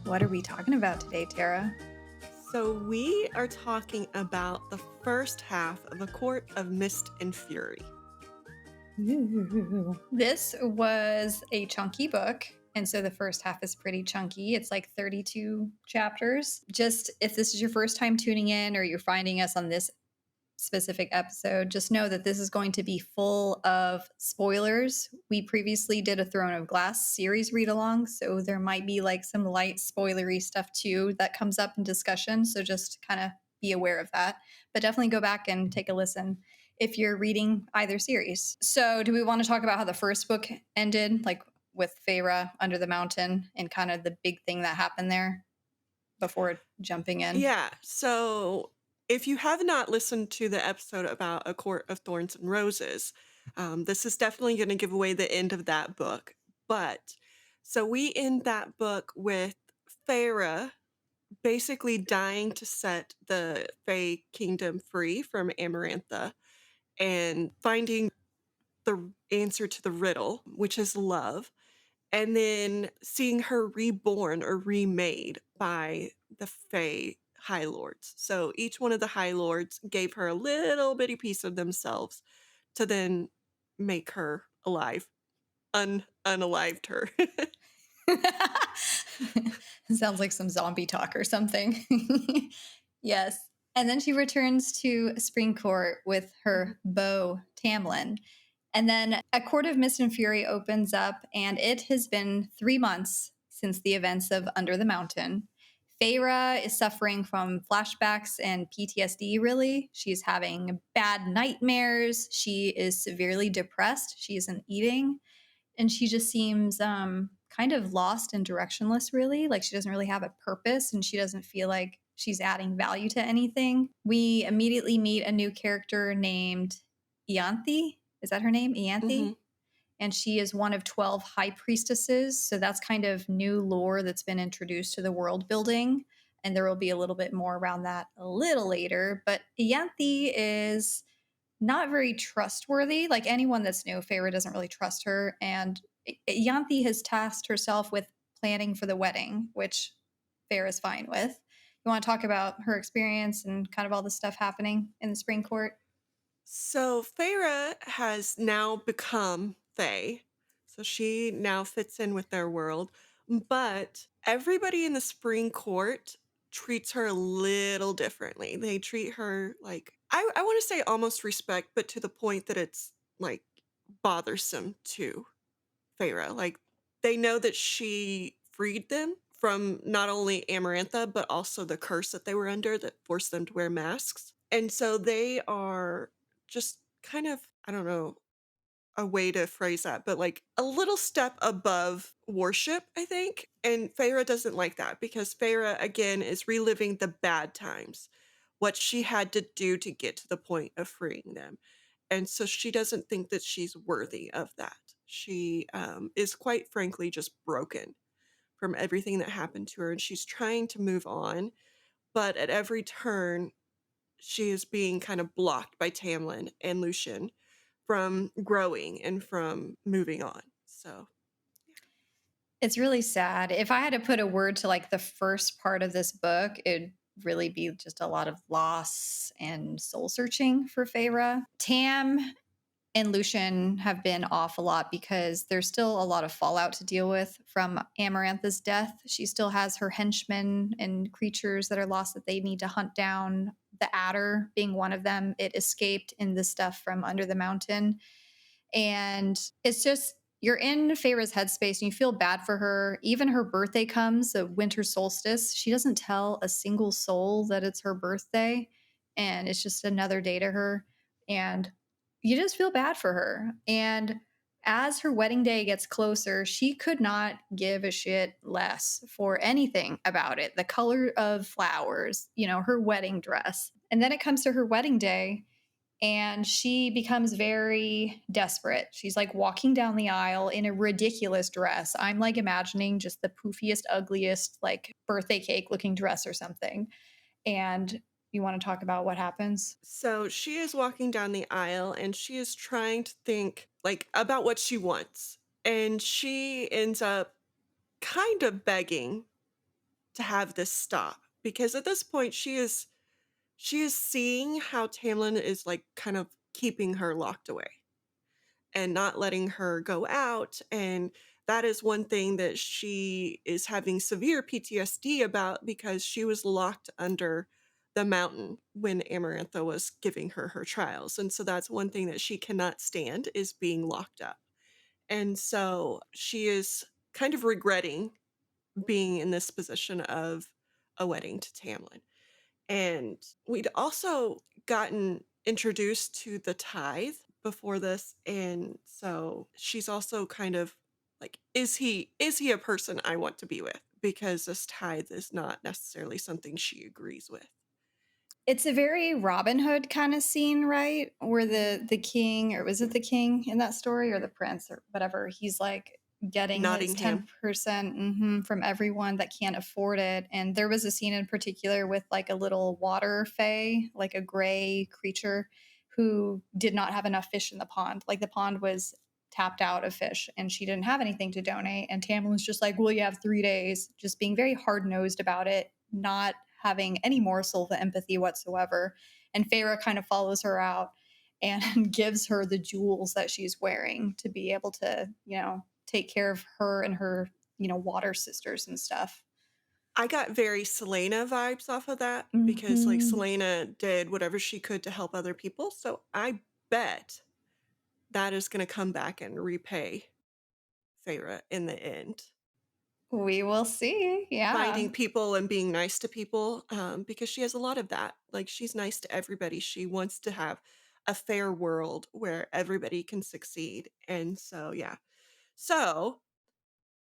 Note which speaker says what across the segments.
Speaker 1: What are we talking about today, Tara?
Speaker 2: So we are talking about the first half of A Court of Mist and Fury.
Speaker 1: Ooh. This was a chunky book. And so the first half is pretty chunky. It's like 32 chapters. Just if this is your first time tuning in or you're finding us on this specific episode, just know that this is going to be full of spoilers. We previously did a Throne of Glass series read along, so there might be like some light spoilery stuff too that comes up in discussion. So just kind of be aware of that. But definitely go back and take a listen if you're reading either series. So, do we want to talk about how the first book ended, like with Feyre under the mountain and kind of the big thing that happened there before jumping in?
Speaker 2: Yeah, so if you have not listened to the episode about A Court of Thorns and Roses, this is definitely going to give away the end of that book. But so we end that book with Feyre basically dying to set the Fae Kingdom free from Amarantha and finding the answer to the riddle, which is love. And then seeing her reborn or remade by the Fae High Lords. So each one of the High Lords gave her a little bitty piece of themselves to then make her alive, unalived her.
Speaker 1: Sounds like some zombie talk or something. Yes. And then she returns to Spring Court with her beau, Tamlin. And then A Court of Mist and Fury opens up, and it has been 3 months since the events of Under the Mountain. Feyre is suffering from flashbacks and PTSD, really. She's having bad nightmares. She is severely depressed. She isn't eating. And she just seems kind of lost and directionless, really. Like she doesn't really have a purpose and she doesn't feel like she's adding value to anything. We immediately meet a new character named Ianthe. Is that her name? Ianthe? And she is one of 12 high priestesses. So that's kind of new lore that's been introduced to the world building. And there will be a little bit more around that a little later. But Ianthe is not very trustworthy. Like anyone that's new, Feyre doesn't really trust her. And Ianthe has tasked herself with planning for the wedding, which Feyre is fine with. You want to talk about her experience and kind of all the stuff happening in the Spring Court?
Speaker 2: So Feyre has now become Fae. So she now fits in with their world. But everybody in the Spring Court treats her a little differently. They treat her like, I want to say almost respect, but to the point that it's like bothersome to Feyre. Like they know that she freed them from not only Amarantha, but also the curse that they were under that forced them to wear masks. And so they are just kind of, I don't know a way to phrase that, but like a little step above worship, I think. And Feyre doesn't like that because Feyre, again, is reliving the bad times, what she had to do to get to the point of freeing them. And so she doesn't think that she's worthy of that. She is quite frankly just broken from everything that happened to her. And she's trying to move on. But at every turn, she is being kind of blocked by Tamlin and Lucian from growing and from moving on. So
Speaker 1: It's really sad. If I had to put a word to like the first part of this book, it'd really be just a lot of loss and soul searching for Feyre. Tam and Lucian have been off a lot because there's still a lot of fallout to deal with from Amarantha's death. She still has her henchmen and creatures that are lost that they need to hunt down. The adder being one of them. It escaped in the stuff from Under the Mountain. And it's just, you're in Feyre's headspace and you feel bad for her. Even her birthday comes, the winter solstice. She doesn't tell a single soul that it's her birthday. And it's just another day to her. And you just feel bad for her. And as her wedding day gets closer, she could not give a shit less for anything about it. The color of flowers, her wedding dress. And then it comes to her wedding day and she becomes very desperate. She's like walking down the aisle in a ridiculous dress. I'm like imagining just the poofiest, ugliest, like birthday cake looking dress or something. And you want to talk about what happens?
Speaker 2: So she is walking down the aisle and she is trying to think like about what she wants. And she ends up kind of begging to have this stop, because at this point she is seeing how Tamlin is like kind of keeping her locked away and not letting her go out. And that is one thing that she is having severe PTSD about, because she was locked under the mountain when Amarantha was giving her her trials. And so that's one thing that she cannot stand, is being locked up. And so she is kind of regretting being in this position of a wedding to Tamlin. And we'd also gotten introduced to the tithe before this. And so she's also kind of like, is he a person I want to be with? Because this tithe is not necessarily something she agrees with.
Speaker 1: It's a very Robin Hood kind of scene, right? Where the king, or was it the king in that story, or the prince, or whatever, he's like getting his
Speaker 2: Nottingham.
Speaker 1: 10% from everyone that can't afford it. And there was a scene in particular with like a little water fae, like a gray creature who did not have enough fish in the pond. Like the pond was tapped out of fish and she didn't have anything to donate. And Tamlin was just like, well, you have 3 days, just being very hard nosed about it, not having any morsel of empathy whatsoever. And Feyre kind of follows her out and gives her the jewels that she's wearing to be able to, take care of her and her, water sisters and stuff.
Speaker 2: I got very Selena vibes off of that, because like
Speaker 1: Hmm.
Speaker 2: Selena did whatever she could to help other people. So I bet that is going to come back and repay Feyre in the end.
Speaker 1: We will see. Yeah.
Speaker 2: Finding people and being nice to people, because she has a lot of that. Like, she's nice to everybody. She wants to have a fair world where everybody can succeed. And so, yeah. So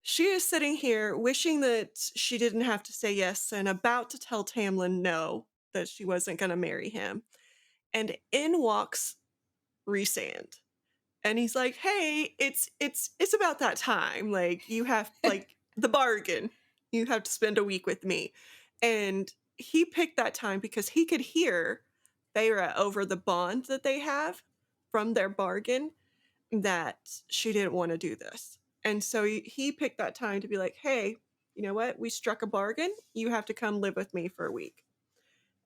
Speaker 2: she is sitting here wishing that she didn't have to say yes, and about to tell Tamlin no, that she wasn't going to marry him. And in walks Rhysand. And he's like, "Hey, it's about that time. Like, you have like the bargain. You have to spend a week with me." And he picked that time because he could hear Feyre over the bond that they have from their bargain, that she didn't want to do this. And so he picked that time to be like, "Hey, you know what? We struck a bargain. You have to come live with me for a week."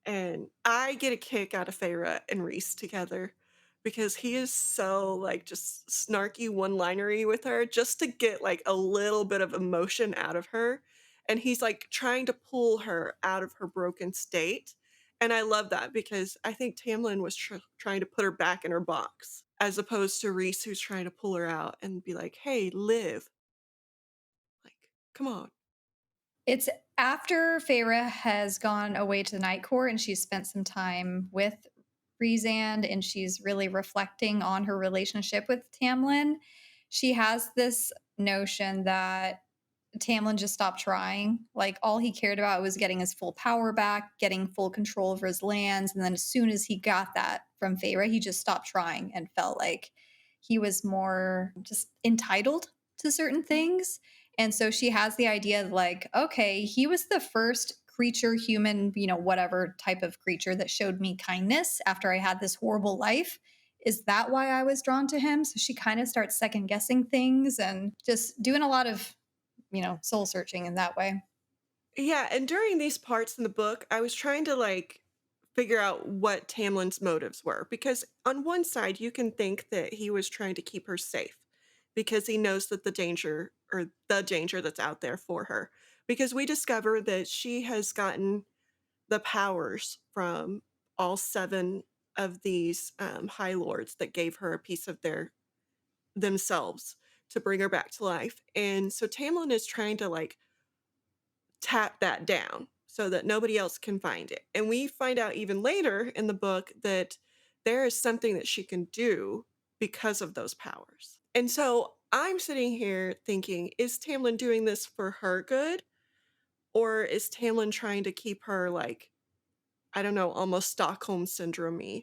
Speaker 2: And I get a kick out of Feyre and Reese together, because he is so like just snarky one-linery with her, just to get like a little bit of emotion out of her. And he's like trying to pull her out of her broken state. And I love that, because I think Tamlin was trying to put her back in her box, as opposed to Reese, who's trying to pull her out and be like, "Hey, live. Like, come on."
Speaker 1: It's after Feyre has gone away to the night court and she's spent some time with Rhysand and she's really reflecting on her relationship with Tamlin. She has this notion that Tamlin just stopped trying. Like all he cared about was getting his full power back, getting full control over his lands. And then as soon as he got that from Feyre, he just stopped trying and felt like he was more just entitled to certain things. And so she has the idea of like, okay, he was the first creature, human, whatever type of creature that showed me kindness after I had this horrible life. Is that why I was drawn to him? So she kind of starts second guessing things and just doing a lot of soul searching in that way.
Speaker 2: Yeah, and during these parts in the book, I was trying to like figure out what Tamlin's motives were, because on one side you can think that he was trying to keep her safe, because he knows that the danger that's out there for her, because we discover that she has gotten the powers from all seven of these high lords that gave her a piece of themselves to bring her back to life. And so Tamlin is trying to like tap that down so that nobody else can find it. And we find out even later in the book that there is something that she can do because of those powers. And so I'm sitting here thinking, is Tamlin doing this for her good? Or is Tamlin trying to keep her like, I don't know, almost Stockholm syndrome,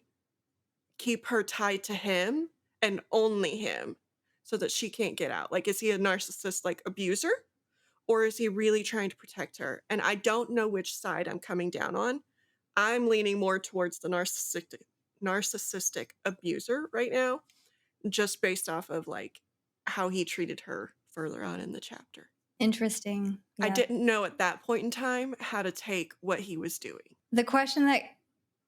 Speaker 2: keep her tied to him and only him, so that she can't get out? Like, is he a narcissist, like abuser? Or is he really trying to protect her? And I don't know which side I'm coming down on. I'm leaning more towards the narcissistic abuser right now, just based off of like how he treated her further on in the chapter.
Speaker 1: Interesting.
Speaker 2: I
Speaker 1: Yeah.
Speaker 2: didn't know at that point in time how to take what he was doing.
Speaker 1: The question that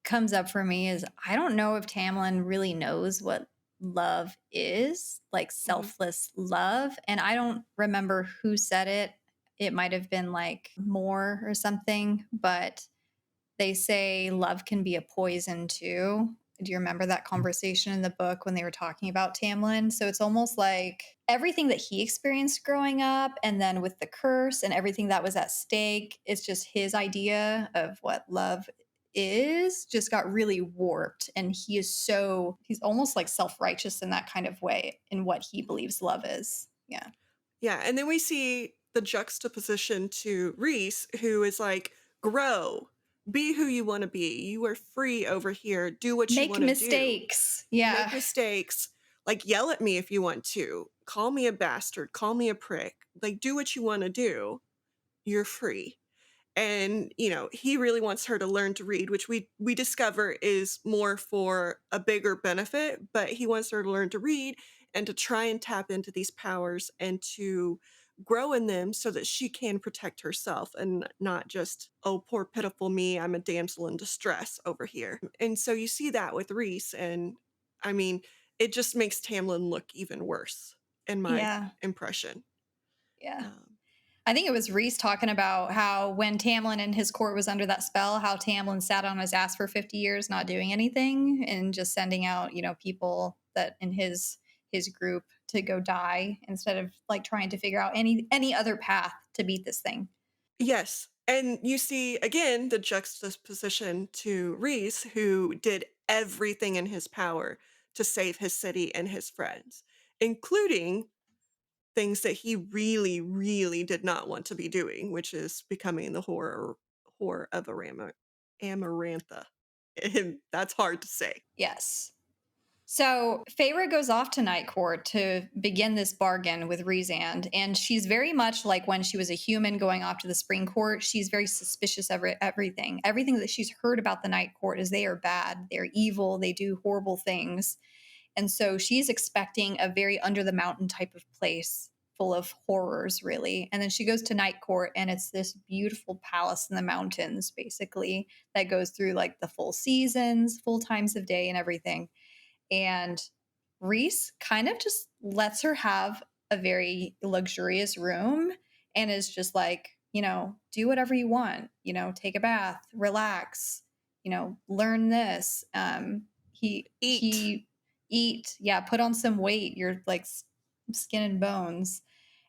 Speaker 1: comes up for me is I don't know if Tamlin really knows what love is, like
Speaker 2: Mhm.
Speaker 1: selfless love. And I don't remember who said it. It might have been like Moore or something, but they say love can be a poison too. Do you remember that conversation in the book when they were talking about Tamlin? So it's almost like everything that he experienced growing up, and then with the curse and everything that was at stake, it's just his idea of what love is just got really warped. And he's almost like self righteous in that kind of way in what he
Speaker 2: Mhm.
Speaker 1: believes love is. Yeah.
Speaker 2: Yeah, and then we see the juxtaposition to Reese, who is like, grow, be who you want to be. You are free over here. Do what you
Speaker 1: Make
Speaker 2: want to do.
Speaker 1: mistakes.
Speaker 2: Make
Speaker 1: Yeah.
Speaker 2: mistakes. Like, yell at me if you want to. Call me a bastard. Call me a prick. Like, do what you want to do. You're free. And he really wants her to learn to read, which we discover is more for a bigger benefit, but he wants her to learn to read and to try and tap into these powers and to grow in them so that she can protect herself and not just, oh, poor pitiful me, I'm a damsel in distress over here. And so you see that with Reese, and I mean, it just makes Tamlin look even worse in my
Speaker 1: Yeah.
Speaker 2: impression.
Speaker 1: Yeah.
Speaker 2: um,
Speaker 1: I think it was Reese talking about how when Tamlin and his court was under that spell, how Tamlin sat on his ass for 50 years not doing anything and just sending out, people that in his group to go die instead of like trying to figure out any other path to beat this thing.
Speaker 2: Yes. And you see again the juxtaposition to Reese, who did everything in his power to save his city and his friends, including things that he really, really did not want to be doing, which is becoming the whore of Amarantha. And that's hard to say.
Speaker 1: Yes. So Feyre goes off to Night Court to begin this bargain with Rhysand, and she's very much like when she was a human going off to the Spring Court. She's very suspicious of everything. Everything that she's heard about the Night Court is they are bad, they're evil, they do horrible things, and so she's expecting a very under the mountain type of place full of horrors, really. And then she goes to Night Court, and it's this beautiful palace in the mountains, basically, that goes through like the full seasons, full times of day, and everything. And Reese kind of just lets her have a very luxurious room and is just like, do whatever you want, take a bath, relax, learn this.
Speaker 2: Eat.
Speaker 1: He eat, yeah, put on some weight. You're like skin and bones.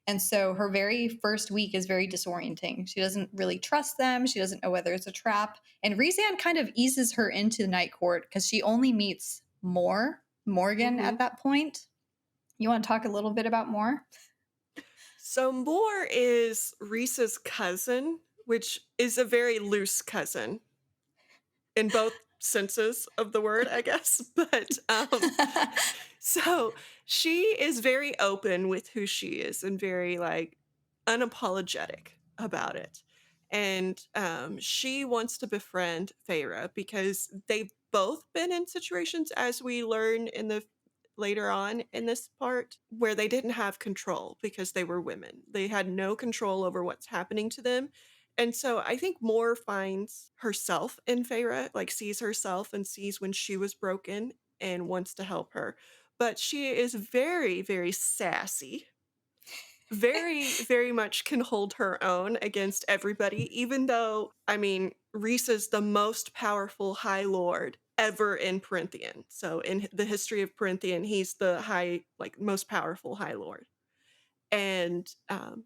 Speaker 1: And so her very first week is very disorienting. She doesn't really trust them. She doesn't know whether it's a trap. And Rhysand kind of eases her into the night court because she only meets Morgan
Speaker 2: Hmm.
Speaker 1: at that point. You want to talk a little bit about Moore?
Speaker 2: So Moore is Reese's cousin, which is a very loose cousin in both senses of the word, I guess. But so she is very open with who she is and very like unapologetic about it. And she wants to befriend Feyre because they've both been in situations, as we learn in the later on in this part, where they didn't have control because they were women. They had no control over what's happening to them. And so I think Moore finds herself in Feyre, like sees herself and sees when she was broken and wants to help her. But she is very, very sassy, very, very much can hold her own against everybody, even though, I mean, Rhys is the most powerful High Lord ever in Perinthian. So in the history of Perinthian, he's the like most powerful High Lord. And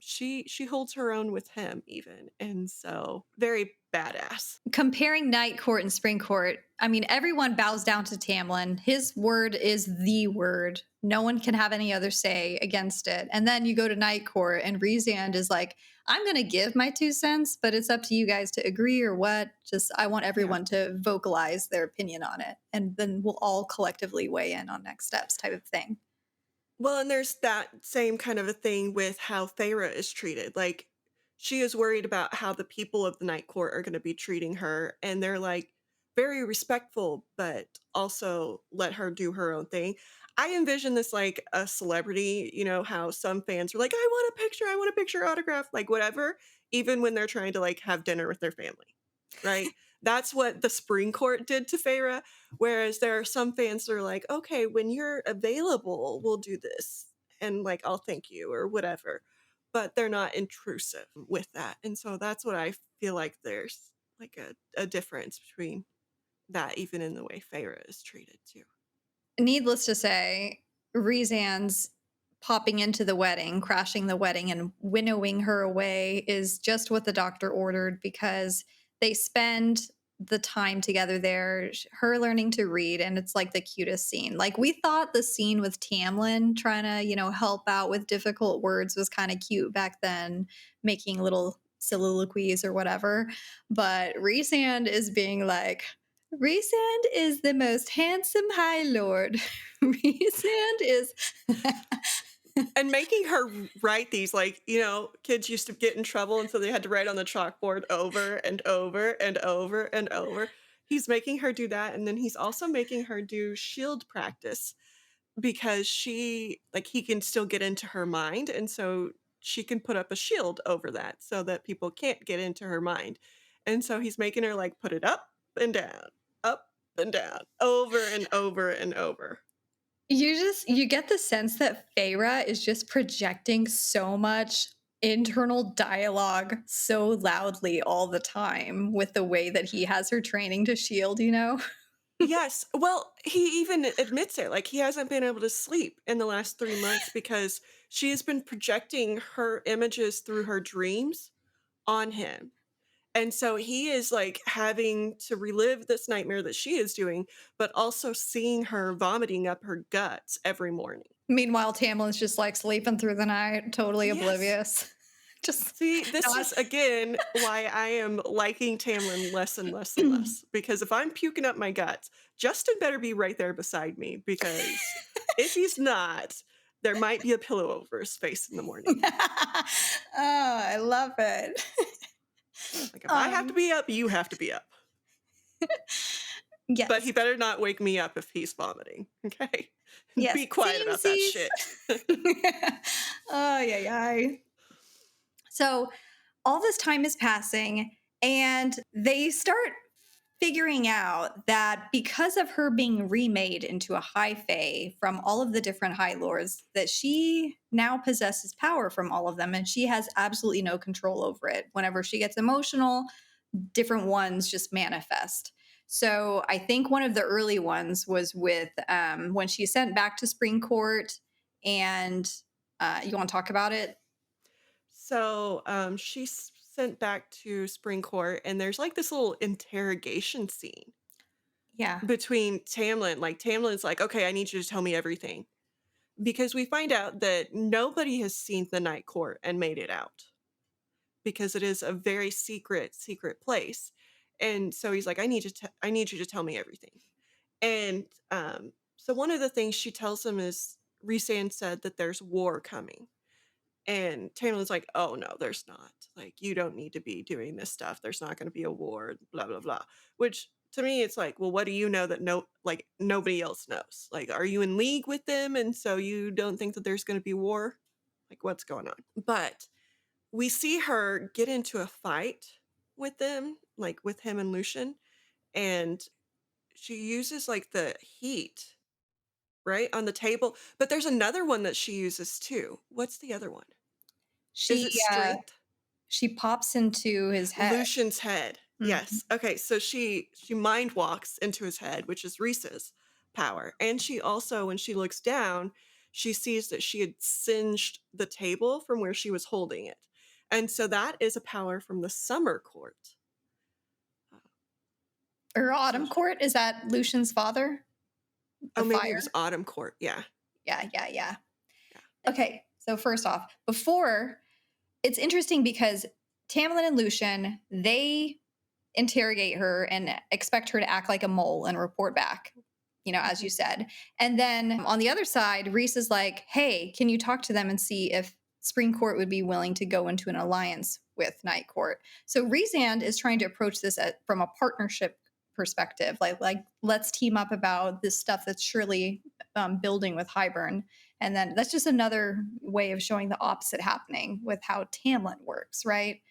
Speaker 2: she holds her own with him even, and so very badass.
Speaker 1: Comparing Night Court and Spring Court, I mean, everyone bows down to Tamlin. His word is the word. No one can have any other say against it. And then you go to Night Court, and Rhysand is like, I'm going to give my 2 cents, but it's up to you guys to agree or what. Just, I want
Speaker 2: Yeah.
Speaker 1: everyone to vocalize their opinion on it. And then we'll all collectively weigh in on next steps type of thing.
Speaker 2: Well, and there's that same kind of a thing with how Thera is treated. Like, she is worried about how the people of the Night Court are going to be treating her, and they're like very respectful, but also let her do her own thing. I envision this like a celebrity, you know, how some fans are like, I want a picture, autograph, like whatever, even when they're trying to like have dinner with their family, right? That's what the Spring Court did to Feyre. Whereas there are some fans that are like, okay, when you're available, we'll do this. And like, I'll thank you or whatever. But they're not intrusive with that. And so that's what I feel like there's like a difference between that, even in the way Feyre is treated too.
Speaker 1: Needless to say, Rezan's popping into the wedding, crashing the wedding, and winnowing her away is just what the doctor ordered because they spend the time together there, her learning to read, and it's like the cutest scene. Like, we thought the scene with Tamlin trying to, help out with difficult words was kind of cute back then, making little soliloquies or whatever. But Rhysand is being like, Rhysand is the most handsome High Lord. Rhysand is.
Speaker 2: And making her write these, like, you know, kids used to get in trouble, and so they had to write on the chalkboard over and over and over and over. He's making her do that, and then he's also making her do shield practice because he can still get into her mind, and so she can put up a shield over that so that people can't get into her mind. And so he's making her like put it up and down, over and over and over.
Speaker 1: You get the sense that Feyre is just projecting so much internal dialogue so loudly all the time with the way that he has her training to shield.
Speaker 2: Yes. Well, he even admits it. Like, he hasn't been able to sleep in the last 3 months because she has been projecting her images through her dreams on him. And so he is like having to relive this nightmare that she is doing, but also seeing her vomiting up her guts every morning.
Speaker 1: Meanwhile, Tamlin's just like sleeping through the night, totally
Speaker 2: Yes.
Speaker 1: oblivious. Just
Speaker 2: See, this
Speaker 1: not.
Speaker 2: is again why I am liking Tamlin less and less and less. Because if I'm puking up my guts, Justin better be right there beside me. Because if he's not, there might be a pillow over his face in the morning.
Speaker 1: Oh, I love it.
Speaker 2: Like, if I have to
Speaker 1: um,
Speaker 2: be up, you have to be up. But
Speaker 1: yes,
Speaker 2: he better not wake me up if he's vomiting. Okay.
Speaker 1: yes,
Speaker 2: Be quiet about that
Speaker 1: samesies.
Speaker 2: shit.
Speaker 1: Oh, yeah, yeah. So all this time is passing, and they start figuring out that because of her being remade into a high fae from all of the different high lords, that she now possesses power from all of them, and she has absolutely no control over it. Whenever she gets emotional, different ones just manifest. So I think one of the early ones was with when she sent back to Spring Court, and you want to talk about it?
Speaker 2: So she's sent back to Spring Court, and there's like this little interrogation scene
Speaker 1: Yeah.
Speaker 2: between Tamlin. Like, Tamlin's like, okay, I need you to tell me everything. Because we find out that nobody has seen the Night Court and made it out because it is a very secret place. And so he's like, I need you to tell me everything. And so one of the things she tells him is Rhysand said that there's war coming. And Tamlin's like, oh no, there's not. Like, you don't need to be doing this stuff. There's not going to be a war, blah, blah, blah. Which to me, it's like, well, what do you know that nobody else knows? Like, are you in league with them? And so you don't think that there's going to be war? Like, what's going on? But we see her get into a fight with them, like with him and Lucian. And she uses like the heat, right, on the table. But there's another one that she uses too. What's the other one? Is
Speaker 1: She
Speaker 2: it strength?
Speaker 1: she pops into his head.
Speaker 2: Lucian's head.
Speaker 1: Mhm.
Speaker 2: Yes. Okay, so she mind walks into his head, which is Reese's power. And she also, when she looks down, she sees that she had singed the table from where she was holding it. And so that is a power from the summer court. Uh,
Speaker 1: Or
Speaker 2: So,
Speaker 1: Autumn Court, is that Lucian's father?
Speaker 2: oh,
Speaker 1: The
Speaker 2: maybe it was
Speaker 1: fire?
Speaker 2: autumn court. Yeah.
Speaker 1: Yeah, yeah, yeah.
Speaker 2: Yeah.
Speaker 1: Okay, so first off, before it's interesting because Tamlin and Lucian, they interrogate her and expect her to act like a mole and report back, as you
Speaker 2: Mhm.
Speaker 1: said. And then on the other side, Reese is like, hey, can you talk to them and see if Spring Court would be willing to go into an alliance with Night Court? So Rhysand is trying to approach this from a partnership perspective. Like let's team up about this stuff that's surely building with Hybern. And then that's just another way of showing the opposite happening with how Tamlin works, right?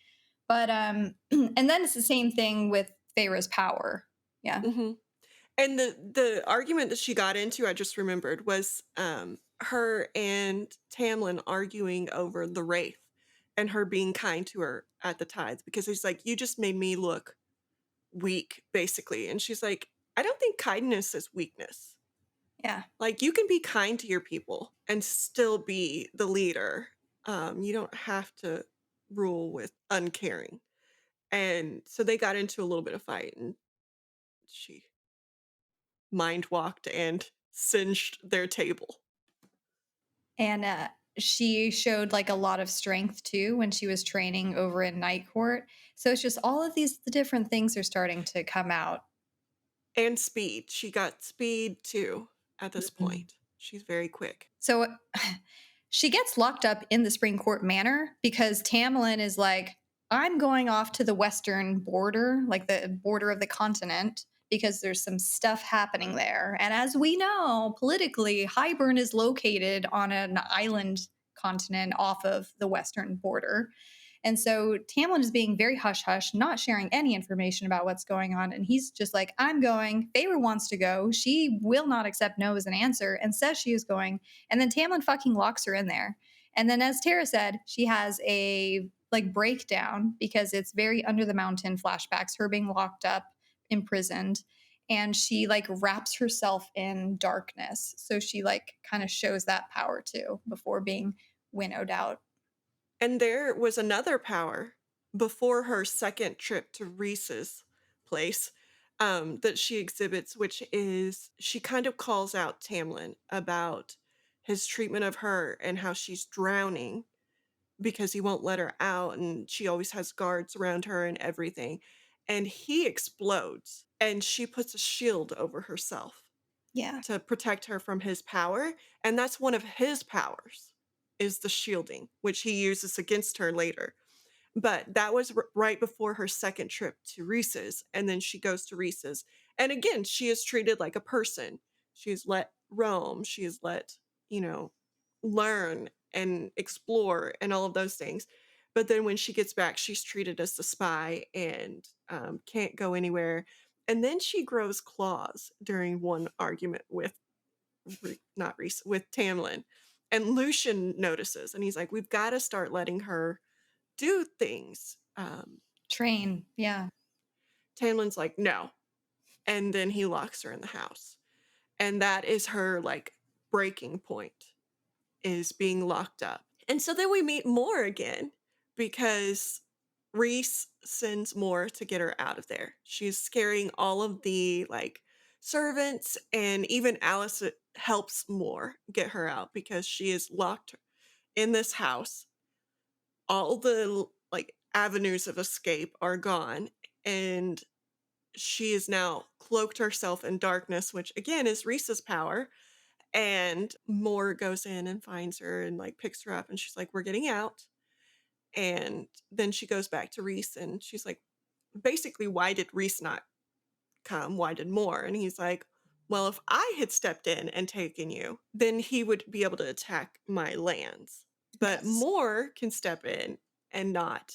Speaker 1: But and then it's the same thing with Feyre's power. Yeah.
Speaker 2: Hmm. And the argument that she got into, I just remembered, was her and Tamlin arguing over the Wraith and her being kind to her at the tides because he's like, you just made me look weak, basically. And she's like, I don't think kindness is weakness.
Speaker 1: Yeah.
Speaker 2: Like, you can be kind to your people and still be the leader. You don't have to rule with uncaring. And so they got into a little bit of fight, and she mind walked and singed their table.
Speaker 1: And she showed like a lot of strength too when she was training over in Night Court. So it's just all of these the different things are starting to come out.
Speaker 2: And speed. She got speed too at this
Speaker 1: Mhm.
Speaker 2: point. She's very quick.
Speaker 1: So she gets locked up in the Spring Court Manor because Tamlin is like, I'm going off to the western border, like the border of the continent, because there's some stuff happening there. And as we know, politically, Hybern is located on an island continent off of the western border. And so Tamlin is being very hush hush, not sharing any information about what's going on. And he's just like, I'm going. Feyre wants to go. She will not accept no as an answer and says she is going. And then Tamlin fucking locks her in there. And then, as Tara said, she has a like breakdown because it's very under the mountain flashbacks, her being locked up, imprisoned. And she like wraps herself in darkness. So she like kind of shows that power too before being winnowed out.
Speaker 2: And there was another power before her second trip to Reese's place that she exhibits, which is she kind of calls out Tamlin about his treatment of her and how she's drowning because he won't let her out and she always has guards around her and everything. And he explodes and she puts a shield over herself
Speaker 1: Yeah.
Speaker 2: to protect her from his power, and that's one of his powers is the shielding, which he uses against her later. But that was right before her second trip to Reese's, and then she goes to Reese's. And again, she is treated like a person. She is let roam, she is let, you know, learn and explore and all of those things. But then when she gets back, she's treated as the spy and can't go anywhere. And then she grows claws during one argument with not Reese, with Tamlin. And Lucian notices and he's like, we've got to start letting her do things.
Speaker 1: Train. Yeah.
Speaker 2: Tamlin's like, no. And then he locks her in the house. And that is her like breaking point, is being locked up. And so then we meet Moore again because Reese sends Moore to get her out of there. She's scaring all of the like servants, and even Alice helps Moore get her out because she is locked in this house. All the like avenues of escape are gone, and she is now cloaked herself in darkness, which again is Reese's power. And Moore goes in and finds her and like picks her up, and she's like, we're getting out. And then she goes back to Reese and she's like, basically, why did Reese not come? Why did Moore? And he's like, well, if I had stepped in and taken you, then he would be able to attack my lands. But
Speaker 1: Yes.
Speaker 2: Moore can step in and not,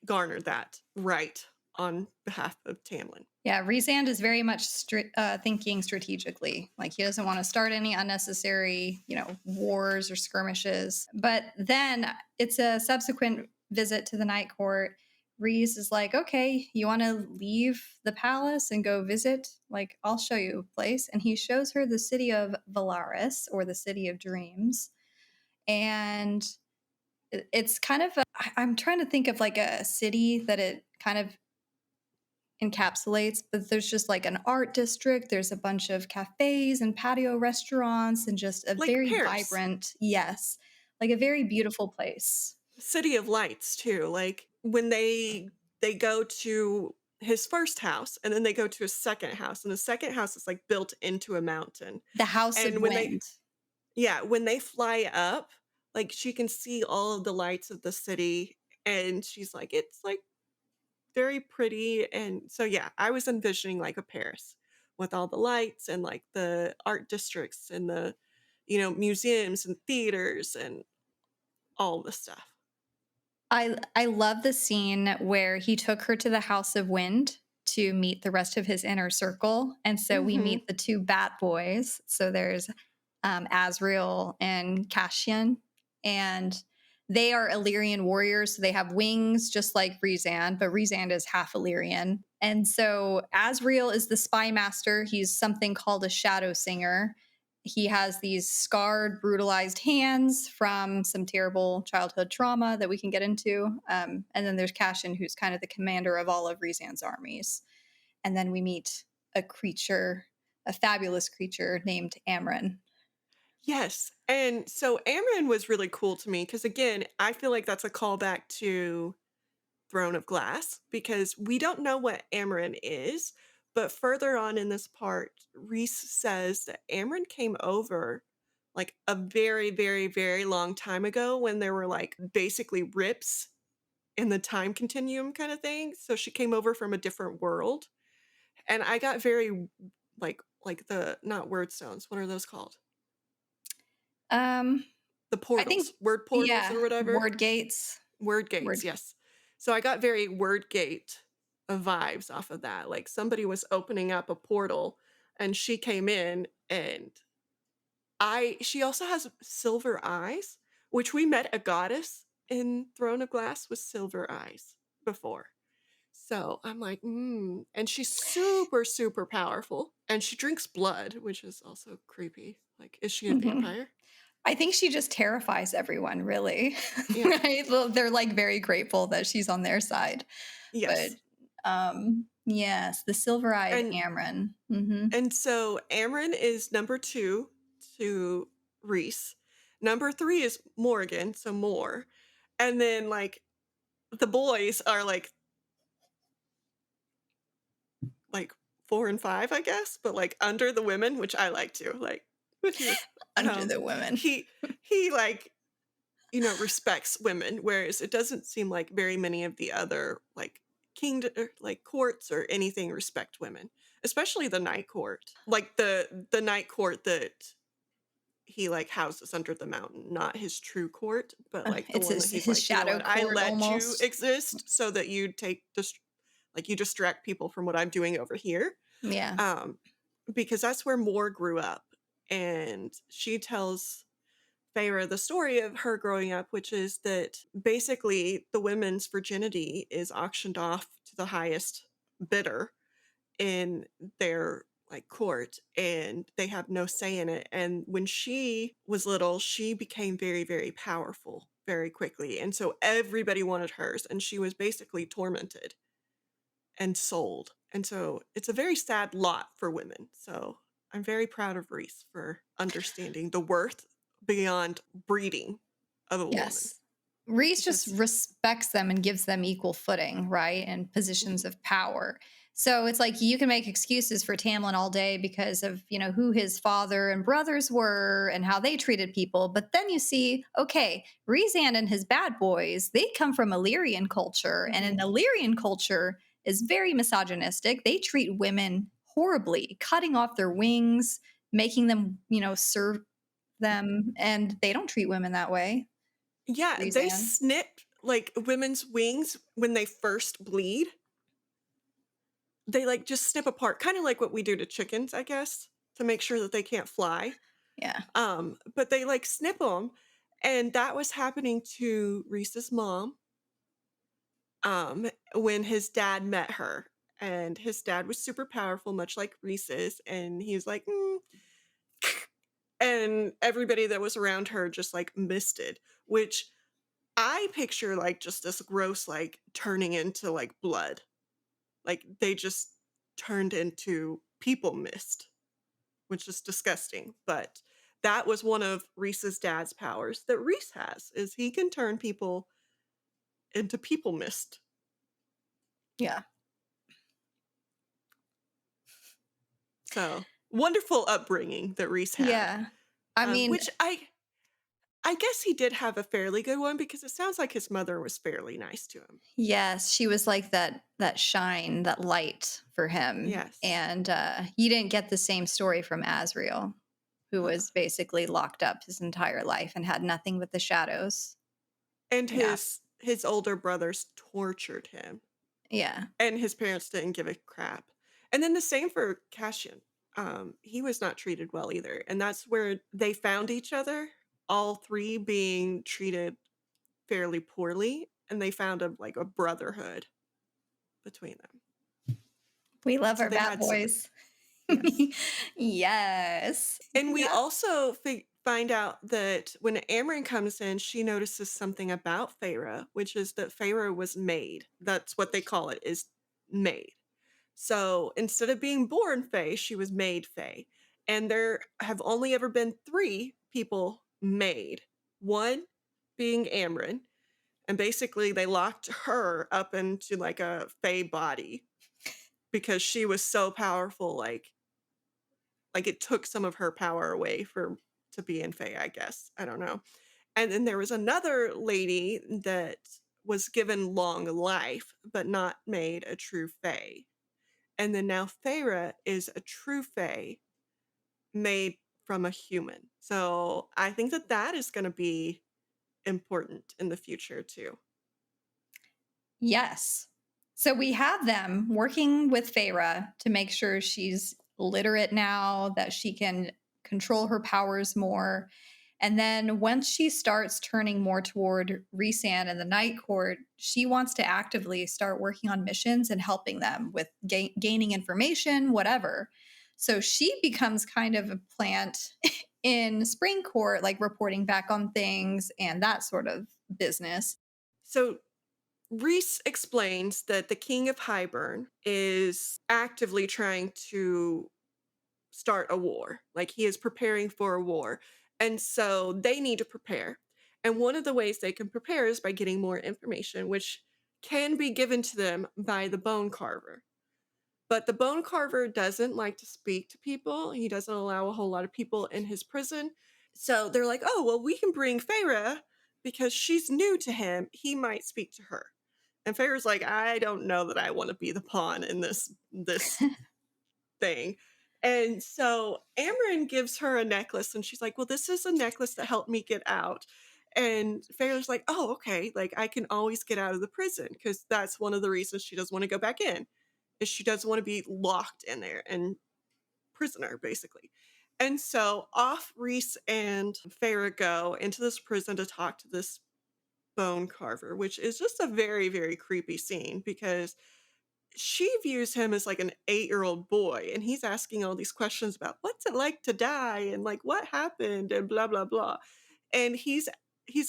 Speaker 2: garner that right on behalf of Tamlin.
Speaker 1: Yeah, Rhysand is very much thinking strategically. Like he doesn't want to start any unnecessary, wars or skirmishes. But then it's a subsequent visit to the Night Court. Rhys is like, "Okay, you want to leave the palace and go visit? Like, I'll show you a place." And he shows her the city of Valaris, or the City of Dreams, and it's kind of. I'm trying to think of like a city that it kind of encapsulates, but there's just like an art district. There's a bunch of cafes and patio restaurants and just a
Speaker 2: Like
Speaker 1: very
Speaker 2: Paris,
Speaker 1: vibrant, yes, like a very beautiful place.
Speaker 2: City of Lights too. Like when they go to his first house and then they go to his second house, and the second house is like built into a mountain.
Speaker 1: The House of
Speaker 2: And
Speaker 1: Wind.
Speaker 2: when they fly up, like she can see all of the lights of the city, and she's like, it's like very pretty, and so, yeah, I was envisioning, like, a Paris with all the lights and, like, the art districts and the, museums and theaters and all the stuff.
Speaker 1: I love the scene where he took her to the House of Wind to meet the rest of his inner circle, and so we
Speaker 2: Mhm.
Speaker 1: meet the 2 Bat Boys. So there's, Azrael and Cassian, and they are Illyrian warriors, so they have wings just like Rhysand, but Rhysand is half Illyrian. And so Azrael is the spy master. He's something called a shadow singer. He has these scarred, brutalized hands from some terrible childhood trauma that we can get into. And then there's Cassian, who's kind of the commander of all of Rhysand's armies. And then we meet a creature, a fabulous creature named Amryn.
Speaker 2: Yes, and so Amryn was really cool to me because, again, I feel like that's a callback to Throne of Glass because we don't know what Amryn is, but further on in this part, Rhys says that Amryn came over like a very, very, very long time ago when there were like basically rips in the time continuum kind of thing. So she came over from a different world. And I got very like the not word stones, what are those called?
Speaker 1: Um,
Speaker 2: The
Speaker 1: I think,
Speaker 2: portals, word portals
Speaker 1: yeah,
Speaker 2: or whatever.
Speaker 1: word gates.
Speaker 2: Word
Speaker 1: Word.
Speaker 2: gates, yes. So I got very word gate vibes off of that. Like somebody was opening up a portal and she came in and I she also has silver eyes, which we met a goddess in Throne of Glass with silver eyes before. So I'm like, and she's super, super powerful. And she drinks blood, which is also creepy. Like, is she a
Speaker 1: Mhm.
Speaker 2: vampire?
Speaker 1: I think she just terrifies everyone, really.
Speaker 2: Yeah.
Speaker 1: Right? Well, they're like very grateful that she's on their side. But
Speaker 2: Yes.
Speaker 1: yes, the silver-eyed
Speaker 2: And
Speaker 1: Amryn. Hmm.
Speaker 2: so Amryn is number 2 to Reese. Number 3 is Morgan, so more. And then like the boys are like 4 and 5, I guess, but like under the women, which I like too. Like woohoo.
Speaker 1: Under the women.
Speaker 2: He like respects women, whereas it doesn't seem like very many of the other like kingdom like courts or anything respect women, especially the night court. Like the night court that he like houses under the mountain, not his true court, but like the
Speaker 1: It's
Speaker 2: one that
Speaker 1: his
Speaker 2: he's
Speaker 1: his
Speaker 2: like, you know
Speaker 1: shadow
Speaker 2: what, I
Speaker 1: court
Speaker 2: let you
Speaker 1: almost.
Speaker 2: exist so that you like you distract people from what I'm doing over here.
Speaker 1: Yeah.
Speaker 2: Um, because that's where Moore grew up. And she tells Feyre the story of her growing up, which is that basically the women's virginity is auctioned off to the highest bidder in their like court and they have no say in it. And when she was little, she became very, very powerful very quickly. And so everybody wanted hers and she was basically tormented and sold. And so it's a very sad lot for women. So I'm very proud of Reese for understanding the worth beyond breeding of a woman
Speaker 1: Yes. Reese just
Speaker 2: because
Speaker 1: respects them and gives them equal footing, right? And positions of power. So it's like you can make excuses for Tamlin all day because of, who his father and brothers were and how they treated people. But then you see, okay, Rhysand and his bad boys, they come from Illyrian culture. And
Speaker 2: Mhm.
Speaker 1: an Illyrian culture is very misogynistic. They treat women horribly, cutting off their wings, making them, serve them. And they don't treat women that way.
Speaker 2: Yeah, they
Speaker 1: Rhysand.
Speaker 2: snip like women's wings when they first bleed. They like just snip apart, kind of like what we do to chickens, I guess, to make sure that they can't fly.
Speaker 1: Yeah.
Speaker 2: But they like snip them, and that was happening to Reese's mom when his dad met her. And his dad was super powerful, much like Reese's, and he was like, and everybody that was around her just like misted, which I picture like just this gross, like turning into like blood. Like they just turned into people mist, which is disgusting. But that was one of Reese's dad's powers that Reese has is he can turn people into people mist.
Speaker 1: Yeah.
Speaker 2: So wonderful upbringing that Reese had.
Speaker 1: Yeah. I mean,
Speaker 2: Which I guess he did have a fairly good one because it sounds like his mother was fairly nice to him.
Speaker 1: Yes, she was like that shine, that light for him,
Speaker 2: Yes.
Speaker 1: and, you didn't get the same story from Asriel, who
Speaker 2: Uh-uh.
Speaker 1: was basically locked up his entire life and had nothing but the shadows.
Speaker 2: And
Speaker 1: Yeah,
Speaker 2: his older brothers tortured him,
Speaker 1: yeah.
Speaker 2: and his parents didn't give a crap. And then the same for Cassian. He was not treated well either, and that's where they found each other, all 3 being treated fairly poorly, and they found like, a brotherhood between them.
Speaker 1: We love
Speaker 2: So
Speaker 1: our
Speaker 2: they
Speaker 1: bat
Speaker 2: had sympathy.
Speaker 1: boys.
Speaker 2: Yes.
Speaker 1: Yes.
Speaker 2: And we
Speaker 1: Yeah.
Speaker 2: also find out that when Amryn comes in, she notices something about Feyre, which is that Feyre was made. That's what they call it, is made. So instead of being born Fae, she was made Fae. And there have only ever been 3 people made. One being Amryn, and basically they locked her up into like a Fae body because she was so powerful, like it took some of her power away for to be in Fae, I guess. I don't know. And then there was another lady that was given long life, but not made a true Fae. And then now Feyre is a true Fae made from a human. So I think that that is going to be important in the future too.
Speaker 1: Yes. So we have them working with Feyre to make sure she's literate now, that she can control her powers more. And then once she starts turning more toward Rhysand and the Night Court, she wants to actively start working on missions and helping them with gaining information, whatever. So she becomes kind of a plant in Spring Court, like reporting back on things and that sort of business.
Speaker 2: So Reese explains that the King of Hybern is actively trying to start a war. Like he is preparing for a war. And so they need to prepare. And one of the ways they can prepare is by getting more information, which can be given to them by the bone carver. But the bone carver doesn't like to speak to people. He doesn't allow a whole lot of people in his prison. So they're like, oh, well, we can bring Feyre because she's new to him. He might speak to her. And Feyre's like, I don't know that I want to be the pawn in this thing. And so Amryn gives her a necklace and she's like, well, this is a necklace that helped me get out. And Feyre's like, oh, okay. Like I can always get out of the prison because that's one of the reasons she doesn't want to go back in is she doesn't want to be locked in there and prisoner, basically. And so off Reese and Feyre go into this prison to talk to this bone carver, which is just a very, very creepy scene because she views him as like an 8-year-old boy and he's asking all these questions about what's it like to die and like what happened and blah blah blah. And he's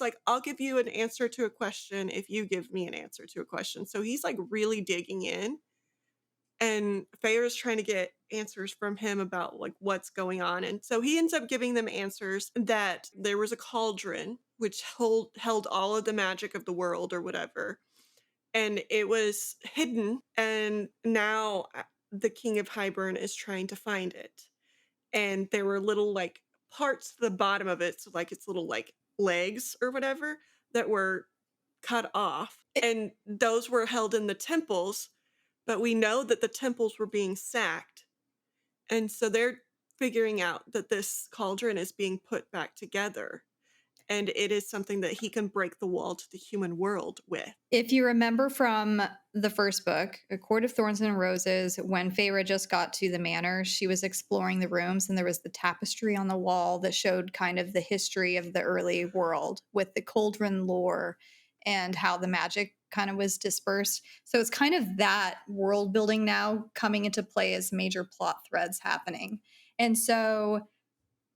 Speaker 2: like, I'll give you an answer to a question if you give me an answer to a question. So he's like really digging in. And Feyre's trying to get answers from him about like what's going on. And so he ends up giving them answers that there was a cauldron which held all of the magic of the world or whatever, and it was hidden, and now the King of Hybern is trying to find it. And there were little like parts to the bottom of it, so like its little like legs or whatever that were cut off, and those were held in the temples, but we know that the temples were being sacked. And so they're figuring out that this cauldron is being put back together, and it is something that he can break the wall to the human world with.
Speaker 1: If you remember from the first book, A Court of Thorns and Roses, when Feyre just got to the manor, she was exploring the rooms and there was the tapestry on the wall that showed kind of the history of the early world with the cauldron lore and how the magic kind of was dispersed. So it's kind of that world building now coming into play as major plot threads happening. And so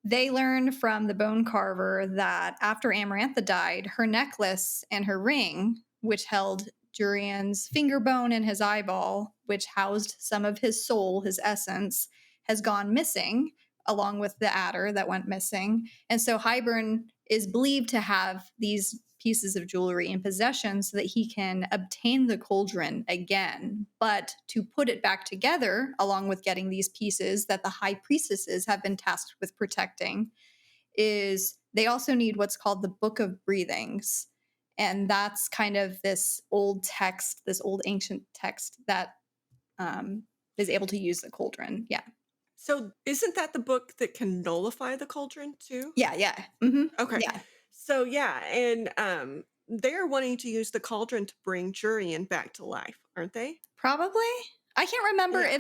Speaker 1: they learned from the bone carver that after Amarantha died, her necklace and her ring, which held Durian's finger bone and his eyeball, which housed some of his soul, his essence, has gone missing, along with the adder that went missing. And so Hybern is believed to have these pieces of jewelry in possession so that he can obtain the cauldron again. But to put it back together, along with getting these pieces that the high priestesses have been tasked with protecting, is They also need what's called the Book of Breathings. And that's kind of this old text, this old ancient text that um, is able to use the cauldron. Yeah.
Speaker 2: So isn't that the book that can nullify the cauldron too?
Speaker 1: Yeah. Yeah. Hmm.
Speaker 2: Okay.
Speaker 1: Yeah.
Speaker 2: So yeah, and they're wanting to use the cauldron to bring Jurian back to life, aren't they?
Speaker 1: Probably. I can't remember
Speaker 2: Yeah.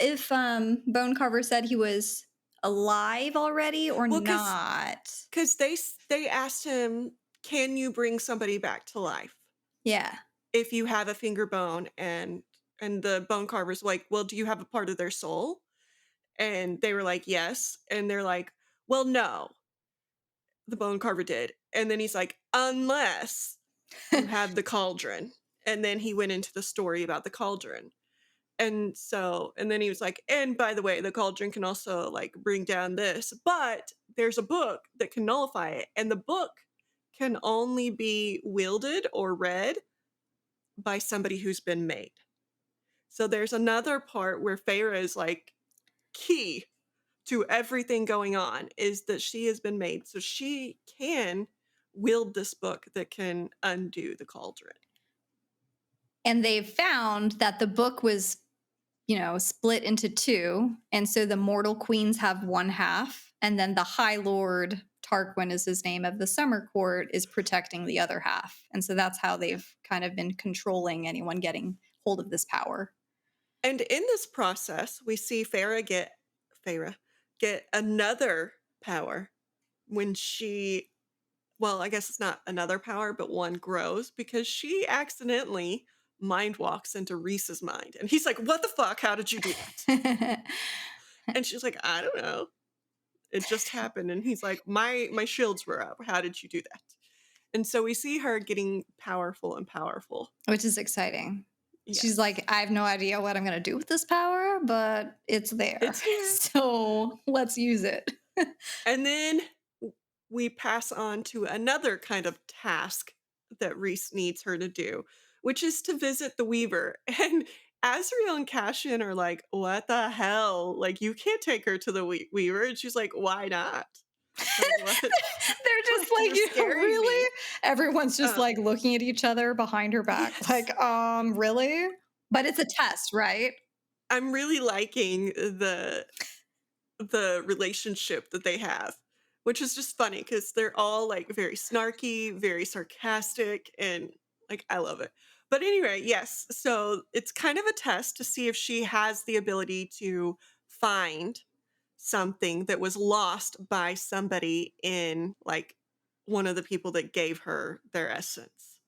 Speaker 1: if Bone Carver said he was alive already or
Speaker 2: Well,
Speaker 1: not.
Speaker 2: because they asked him, "Can you bring somebody back to life
Speaker 1: Yeah.
Speaker 2: if you have a finger bone?" And the bone carver's like, "Well, do you have a part of their soul?" And they were like, "Yes." And they're like, "Well, no." The bone carver did. And then he's like, "Unless you have the cauldron." And then he went into the story about the cauldron. And then he was like, "And by the way, the cauldron can also like bring down this, but there's a book that can nullify it. And the book can only be wielded or read by somebody who's been made." So there's another part where Feyre is like key to everything going on is that she has been made so she can wield this book that can undo the cauldron.
Speaker 1: And they've found that the book was, split into two. And so the mortal queens have one half, and then the High Lord, Tarquin is his name, of the Summer Court, is protecting the other half. And so that's how they've kind of been controlling anyone getting hold of this power.
Speaker 2: And in this process, we see Feyre get another power when she, well, I guess it's not another power, but one grows because she accidentally mind walks into Reese's mind. And he's like, "What the fuck? How did you do that?" And she's like, "I don't know. It just happened." And he's like, My shields were up. How did you do that?" And so we see her getting powerful and powerful.
Speaker 1: Which is exciting. She's
Speaker 2: Yes.
Speaker 1: like, I have no idea what I'm going to do with this power, but it's there.
Speaker 2: It's here.
Speaker 1: So let's use it.
Speaker 2: And then we pass on to another kind of task that Reese needs her to do, which is to visit the Weaver. And Azriel and Cassian are like, "What the hell? Like, you can't take her to the Weaver." And she's like, "Why not? Like, what?"
Speaker 1: They're just
Speaker 2: Like,
Speaker 1: like,
Speaker 2: "You're scaring me."
Speaker 1: really? Everyone's just
Speaker 2: Um,
Speaker 1: like looking at each other behind her back,
Speaker 2: yes.
Speaker 1: like, really? But it's a test, right?
Speaker 2: I'm really liking the relationship that they have, which is just funny because they're all like very snarky, very sarcastic, and like I love it. But anyway, yes, so it's kind of a test to see if she has the ability to find something that was lost by somebody in like one of the people that gave her their essence.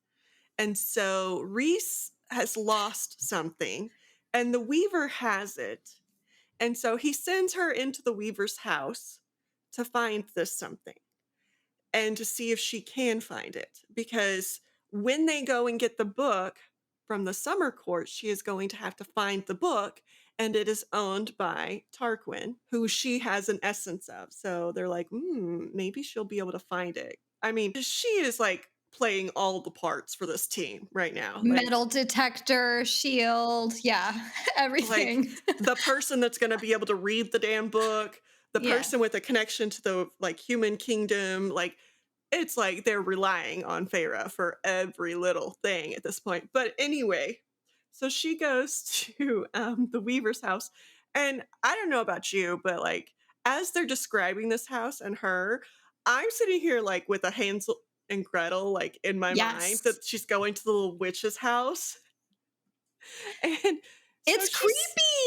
Speaker 2: And so Reese has lost something, and the Weaver has it, and so he sends her into the Weaver's house to find this something and to see if she can find it. Because when they go and get the book from the Summer Court, she is going to have to find the book, and it is owned by Tarquin, who she has an essence of. So they're like, maybe she'll be able to find it. I mean, she is like playing all the parts for this team right now.
Speaker 1: Metal detector, shield, yeah,
Speaker 2: Like
Speaker 1: everything.
Speaker 2: the person that's going to be able to read the damn book, the
Speaker 1: Yeah.
Speaker 2: person with a connection to the like human kingdom, like it's like they're relying on Feyre for every little thing at this point. But anyway, so she goes to the Weaver's house, and I don't know about you, but like as they're describing this house and her, I'm sitting here like with a Hansel and Gretel like in my mind
Speaker 1: Yes.
Speaker 2: that she's going to the little witch's house, and so
Speaker 1: It's
Speaker 2: she's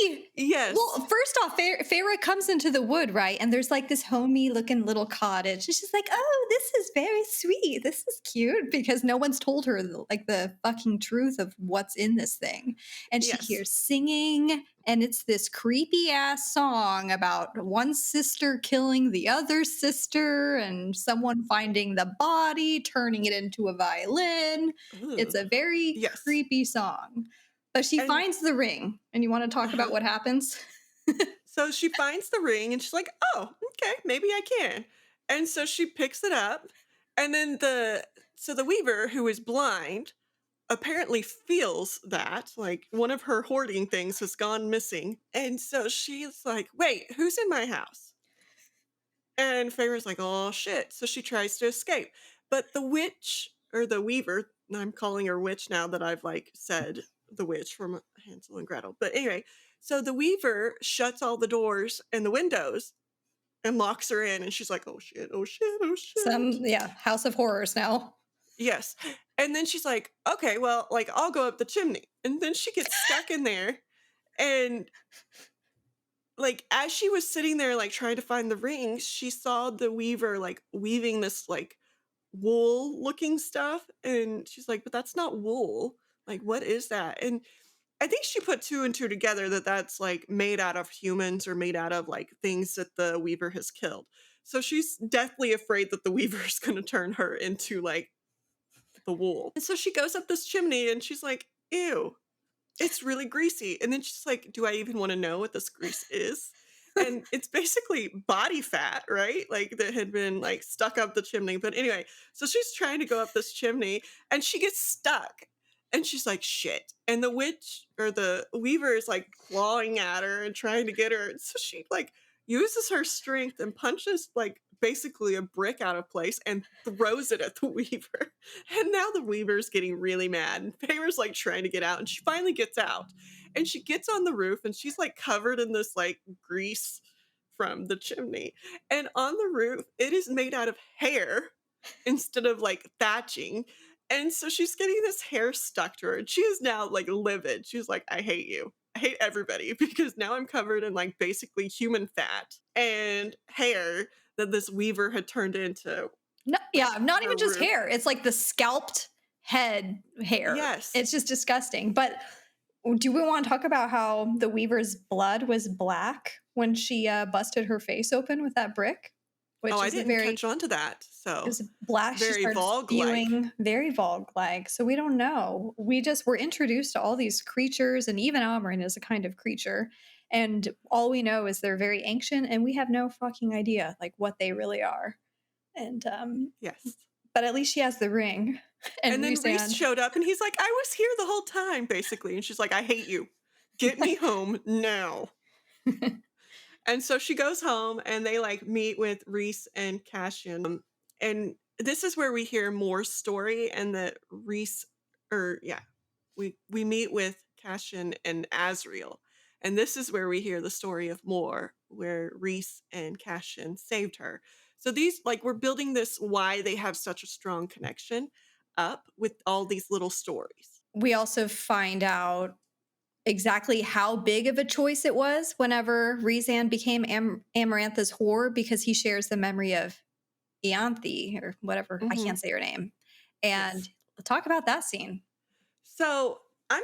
Speaker 1: creepy.
Speaker 2: yes.
Speaker 1: Well, first off, Feyre comes into the wood, right? And there's like this homey looking little cottage. And she's like, oh, this is very sweet. This is cute because no one's told her like the fucking truth of what's in this thing. And she
Speaker 2: Yes.
Speaker 1: hears singing, and it's this creepy ass song about one sister killing the other sister and someone finding the body, turning it into a violin. It's
Speaker 2: Ooh.
Speaker 1: a very
Speaker 2: Yes.
Speaker 1: creepy song. But she
Speaker 2: And
Speaker 1: finds the ring, and you wanna talk about
Speaker 2: uh-huh.
Speaker 1: what happens?
Speaker 2: So she finds the ring and she's like, "Oh, okay, maybe I can." And so she picks it up, and then the weaver who is blind apparently feels that like one of her hoarding things has gone missing. And so she's like, "Wait, who's in my house?" And Feyre's like, "Oh shit." So she tries to escape. But the witch or the weaver, I'm calling her witch now that I've like said the witch from Hansel and Gretel. But anyway, so the weaver shuts all the doors and the windows and locks her in and she's like, "Oh shit, oh shit, oh shit."
Speaker 1: Yeah, House of Horrors now.
Speaker 2: Yes. And then she's like, "Okay, well, like I'll go up the chimney." And then she gets stuck in there and like as she was sitting there like trying to find the rings, she saw the weaver like weaving this like wool looking stuff and she's like, "But that's not wool. Like what is that?" And I think she put two and two together that that's like made out of humans or made out of like things that the weaver has killed. So she's deathly afraid that the weaver is going to turn her into like the wool. And so she goes up this chimney and she's like, "Ew, it's really greasy." And then she's like, "Do I even want to know what this grease is?" And it's basically body fat, right? Like that had been like stuck up the chimney. But anyway, so she's trying to go up this chimney and she gets stuck. And she's like, "Shit." And the witch or the weaver is like clawing at her and trying to get her. And so she like uses her strength and punches like basically a brick out of place and throws it at the weaver. And now the weaver's getting really mad. And Feyre's like trying to get out and she finally gets out. And she gets on the roof and she's like covered in this like grease from the chimney. And on the roof, it is made out of hair instead of like thatching. And so she's getting this hair stuck to her. And she is now like livid. She's like, "I hate you. I hate everybody because now I'm covered in like basically human fat and hair that this weaver had turned into
Speaker 1: No,
Speaker 2: like
Speaker 1: yeah, not
Speaker 2: her
Speaker 1: even just
Speaker 2: roof."
Speaker 1: hair. It's like the scalped head hair.
Speaker 2: Yes.
Speaker 1: It's just disgusting. But do we want to talk about how the Weaver's blood was black when she busted her face open with that brick?
Speaker 2: Oh,
Speaker 1: Which
Speaker 2: I
Speaker 1: is a
Speaker 2: didn't
Speaker 1: very,
Speaker 2: catch on to that.
Speaker 1: it
Speaker 2: So
Speaker 1: was black. She
Speaker 2: very
Speaker 1: started
Speaker 2: Vogue like.
Speaker 1: spewing, very Vogue like. So we don't know. We just were introduced to all these creatures, and even Amarin is a kind of creature. And all we know is they're very ancient, and we have no fucking idea like what they really are. And
Speaker 2: Yes.
Speaker 1: but at least she has the ring. And
Speaker 2: And then Reese
Speaker 1: Rhysand.
Speaker 2: showed up and he's like, "I was here the whole time," basically. And she's like, "I hate you. Get me home now." And so she goes home and they like meet with Reese and Cassian. And this is where we hear more story and that Reese or yeah, we meet with Cassian and Azriel. And this is where we hear the story of Moore, where Reese and Cassian saved her. So these like we're building this why they have such a strong connection up with all these little stories.
Speaker 1: We also find out exactly how big of a choice it was whenever Rhysand became Amarantha's whore, because he shares the memory of Ianthe or whatever. I
Speaker 2: Hmm.
Speaker 1: can't say her name. And
Speaker 2: Yes.
Speaker 1: talk about that scene.
Speaker 2: So I'm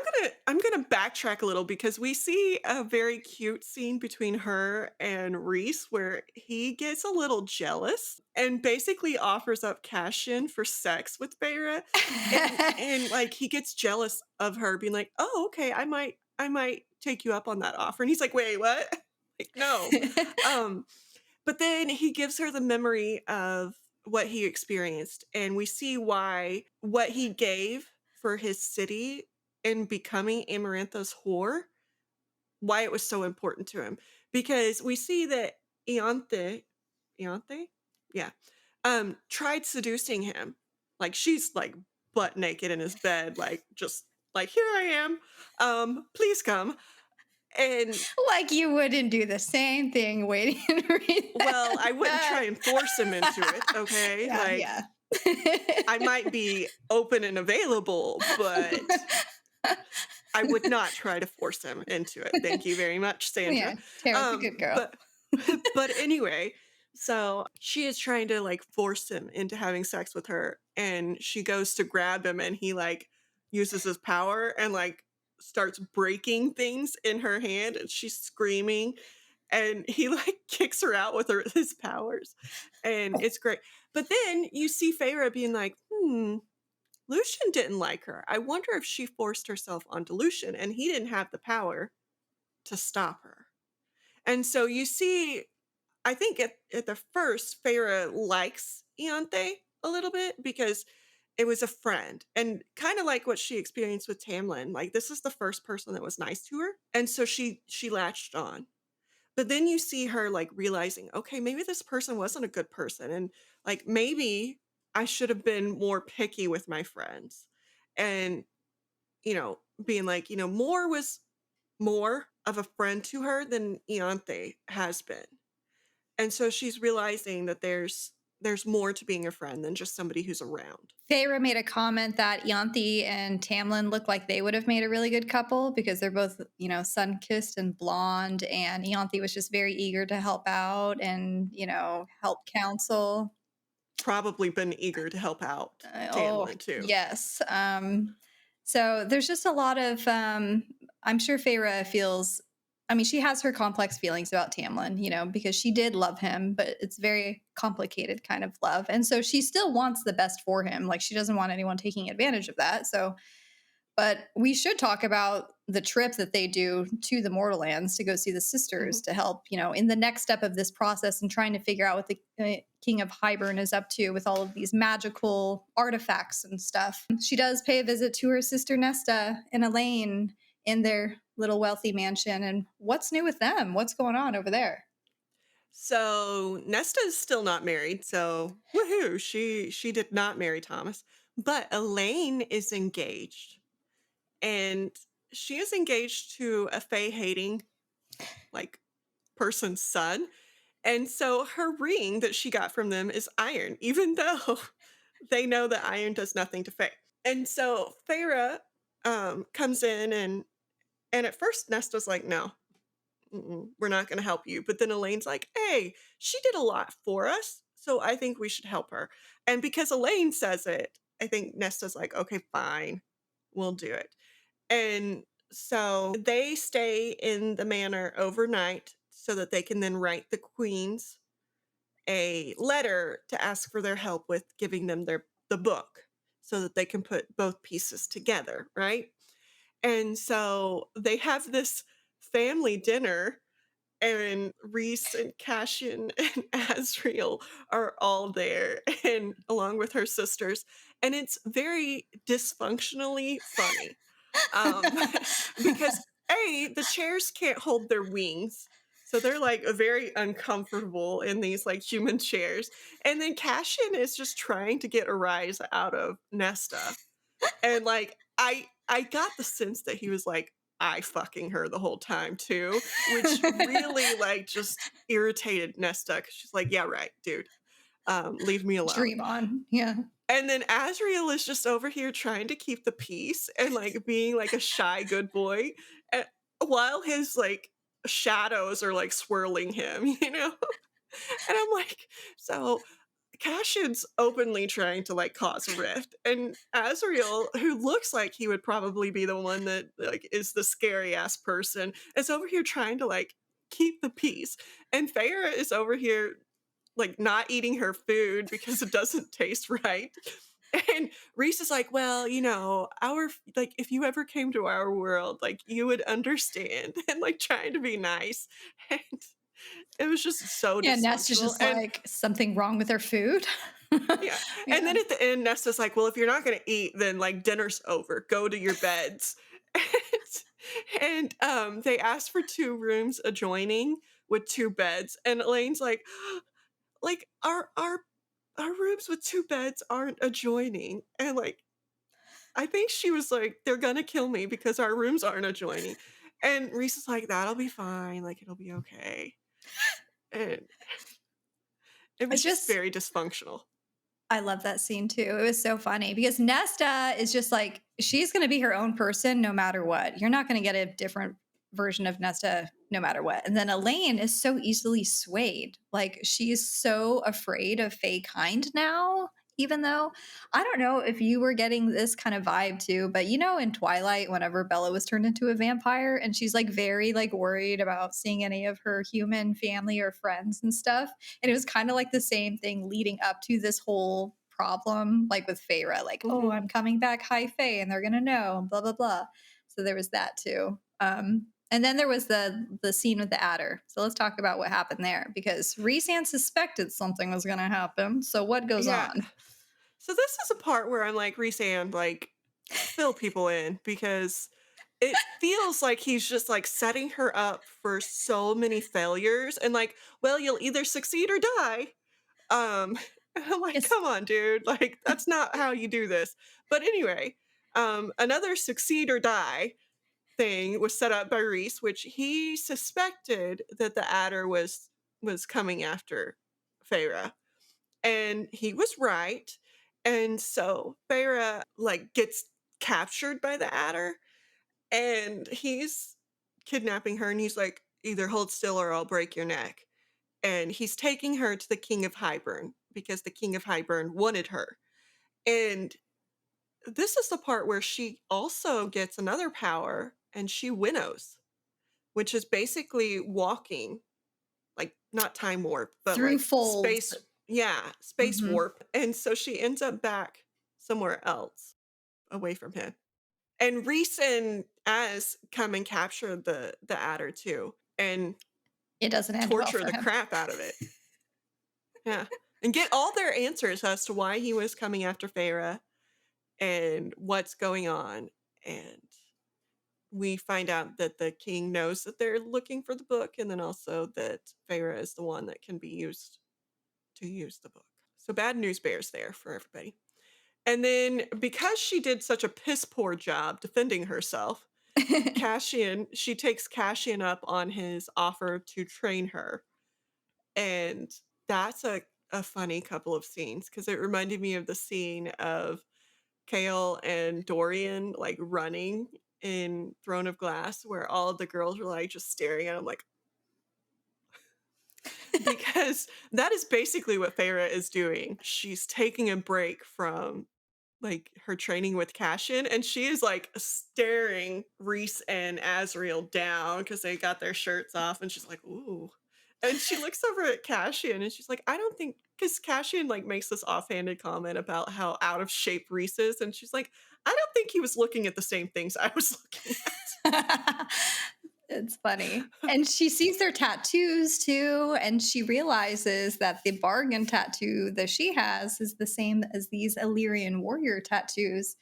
Speaker 2: gonna backtrack a little because we see a very cute scene between her and Reese where he gets a little jealous and basically offers up Cassian for sex with Feyre. And like he gets jealous of her being like, "Oh, okay, I might take you up on that offer." And he's like, "Wait, what?" Like, no. Um, but then he gives her the memory of what he experienced, and we see why what he gave for his city in becoming Amarantha's whore, why it was so important to him. Because we see that Ianthe? Yeah, tried seducing him. Like she's like butt naked in his bed, like just like, "Here I am. Please come." And
Speaker 1: Like you wouldn't do the same thing waiting and read
Speaker 2: well, I wouldn't
Speaker 1: that.
Speaker 2: try and force him into it, okay?
Speaker 1: Yeah,
Speaker 2: Like,
Speaker 1: yeah.
Speaker 2: I might be open and available, but I would not try to force him into it. Thank you very much,
Speaker 1: Yeah,
Speaker 2: Sandra.
Speaker 1: Tara's a good girl.
Speaker 2: But but anyway, so she is trying to like force him into having sex with her, and she goes to grab him, and he like uses his power and like starts breaking things in her hand, and she's screaming, and he like kicks her out with his powers, and it's great. But then you see Feyre being like, Lucian didn't like her. I wonder if she forced herself onto Lucian and he didn't have the power to stop her. And so you see, I think at the first, Feyre likes Ianthe a little bit because it was a friend and kind of like what she experienced with Tamlin. Like this is the first person that was nice to her. And so she latched on. But then you see her, like, realizing, "Okay, maybe this person wasn't a good person, and, like, maybe I should have been more picky with my friends." And, being like, Moore was more of a friend to her than Ianthe has been. And so she's realizing that there's more to being a friend than just somebody who's around.
Speaker 1: Feyre made a comment that Ianthe and Tamlin look like they would have made a really good couple because they're both, sun-kissed and blonde, and Ianthe was just very eager to help out and, help counsel.
Speaker 2: Probably been eager to help out
Speaker 1: Oh,
Speaker 2: Tamlin too.
Speaker 1: yes. So there's just a lot of, I'm sure Feyre feels, I mean, she has her complex feelings about Tamlin, because she did love him, but it's very complicated kind of love. And so she still wants the best for him. Like, she doesn't want anyone taking advantage of that. So but we should talk about the trip that they do to the Mortal to go see the sisters
Speaker 2: Mhm.
Speaker 1: to help, in the next step of this process and trying to figure out what the King of Hybern is up to with all of these magical artifacts and stuff. She does pay a visit to her sister Nesta and Elaine in their little wealthy mansion. And what's new with them? What's going on over there?
Speaker 2: So Nesta is still not married, so woohoo! She did not marry Thomas, but Elaine is engaged, and she is engaged to a Fae hating like person's son. And so her ring that she got from them is iron, even though they know that iron does nothing to Fae. And so Feyre comes in, and at first Nesta's like, no, we're not going to help you. But then Elaine's like, hey, she did a lot for us, so I think we should help her. And because Elaine says it, I think Nesta's like, okay, fine, we'll do it. And so they stay in the manor overnight so that they can then write the queens a letter to ask for their help with giving them the book so that they can put both pieces together, right? And so they have this family dinner, and Reese and Cassian and Asriel are all there, and along with her sisters, and it's very dysfunctionally funny. Um, because the chairs can't hold their wings. So they're like very uncomfortable in these like human chairs. And then Cassian is just trying to get a rise out of Nesta. And like I got the sense that he was like I fucking her the whole time too, which really like just irritated Nesta because she's like, yeah, right, dude. Leave me alone.
Speaker 1: Dream on. Yeah.
Speaker 2: And then Asriel is just over here trying to keep the peace and like being like a shy good boy, eh, while his like shadows are like swirling him, you know? And I'm like, so Cassian's openly trying to like cause a rift, and Asriel, who looks like he would probably be the one that like is the scary ass person, is over here trying to like keep the peace. And Feyre is over here like not eating her food because it doesn't taste right. And Reese is like, well, our like if you ever came to our world, like you would understand, and like trying to be nice. And it was just so
Speaker 1: Yeah. Nesta's
Speaker 2: dysfunctional.
Speaker 1: just
Speaker 2: And
Speaker 1: like something wrong with her food.
Speaker 2: yeah. And
Speaker 1: Yeah.
Speaker 2: then at the end, Nesta's like, well, if you're not gonna eat, then like dinner's over. Go to your beds. And they asked for two rooms adjoining with two beds. And Elaine's like our rooms with two beds aren't adjoining. And like I think she was like, they're gonna kill me because our rooms aren't adjoining. And Reese is like, that'll be fine, like it'll be okay. And it
Speaker 1: I
Speaker 2: was just
Speaker 1: just
Speaker 2: very dysfunctional.
Speaker 1: I love that scene too. It was so funny because Nesta is just like she's going to be her own person no matter what. You're not going to get a different version of Nesta no matter what. And then Elaine is so easily swayed. Like she's so afraid of Faye kind now, even though I don't know if you were getting this kind of vibe too, but in Twilight whenever Bella was turned into a vampire and she's like very like worried about seeing any of her human family or friends and stuff, and it was kind of like the same thing leading up to this whole problem, like with Feyre, like, oh,
Speaker 2: Mhm.
Speaker 1: I'm coming back high Fae and they're gonna know, blah blah blah. So there was that too. And then there was the scene with the adder. So let's talk about what happened there because Rhysand suspected something was gonna happen. So what goes
Speaker 2: Yeah.
Speaker 1: on?
Speaker 2: So this is a part where I'm like, Resand, like, fill people in because it feels like he's just, like, setting her up for so many failures and, like, "Well, you'll either succeed or die." Um, and I'm like,
Speaker 1: It's
Speaker 2: "Come on, dude, like, that's not how you do this." But anyway, another succeed or die thing was set up by Reese, which he suspected that the adder was coming after Feyre, and he was right, and so Feyre, like, gets captured by the adder, and he's kidnapping her, and he's like, "Either hold still or I'll break your neck." And he's taking her to the King of Hybern because the King of Hybern wanted her. And this is the part where she also gets another power and she winnows, which is basically walking, like not time warp, but
Speaker 1: through
Speaker 2: like
Speaker 1: folds.
Speaker 2: space, yeah, space
Speaker 1: Mhm.
Speaker 2: warp. And so she ends up back somewhere else away from him. And Reese and Az come and capture the adder too and
Speaker 1: It doesn't end well
Speaker 2: torture
Speaker 1: for
Speaker 2: the
Speaker 1: him.
Speaker 2: crap out of it. Yeah, and get all their answers as to why he was coming after Feyre and what's going on, and we find out that the king knows that they're looking for the book, and then also that Feyre is the one that can be used to use the book. So bad news bears there for everybody. And then because she did such a piss poor job defending herself, she takes Cassian up on his offer to train her. And that's a funny couple of scenes because it reminded me of the scene of Kale and Dorian like running in Throne of Glass where all of the girls were like just staring at him like because that is basically what Feyre is doing. She's taking a break from like her training with Cassian and she is like staring Reese and Azriel down because they got their shirts off and she's like, ooh. And she looks over at Cassian and she's like, I don't think because Cassian like makes this offhanded comment about how out of shape Reese is. And she's like, I don't think he was looking at the same things I was looking
Speaker 1: It's funny.
Speaker 2: at.
Speaker 1: And she sees their tattoos too, and she realizes that the bargain tattoo that she has is the same as these Illyrian warrior tattoos,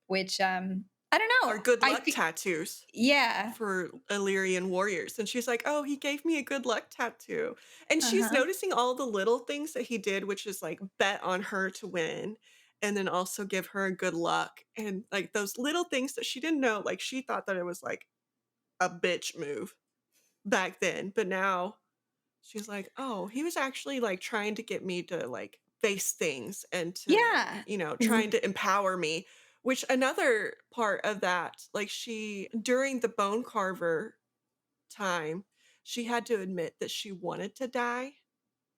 Speaker 1: which I don't
Speaker 2: Are
Speaker 1: know.
Speaker 2: good luck tattoos
Speaker 1: Yeah.
Speaker 2: for Illyrian warriors. And she's like, "Oh, he gave me a good luck tattoo." And she's
Speaker 1: Uh-huh.
Speaker 2: noticing all the little things that he did, which is like bet on her to win and then also give her a good luck. And like those little things that she didn't know, like she thought that it was like a bitch move back then, but now she's like, "Oh, he was actually like trying to get me to like face things and to,
Speaker 1: Yeah.
Speaker 2: trying to empower me." Which another part of that, like during the bone carver time, she had to admit that she wanted to die,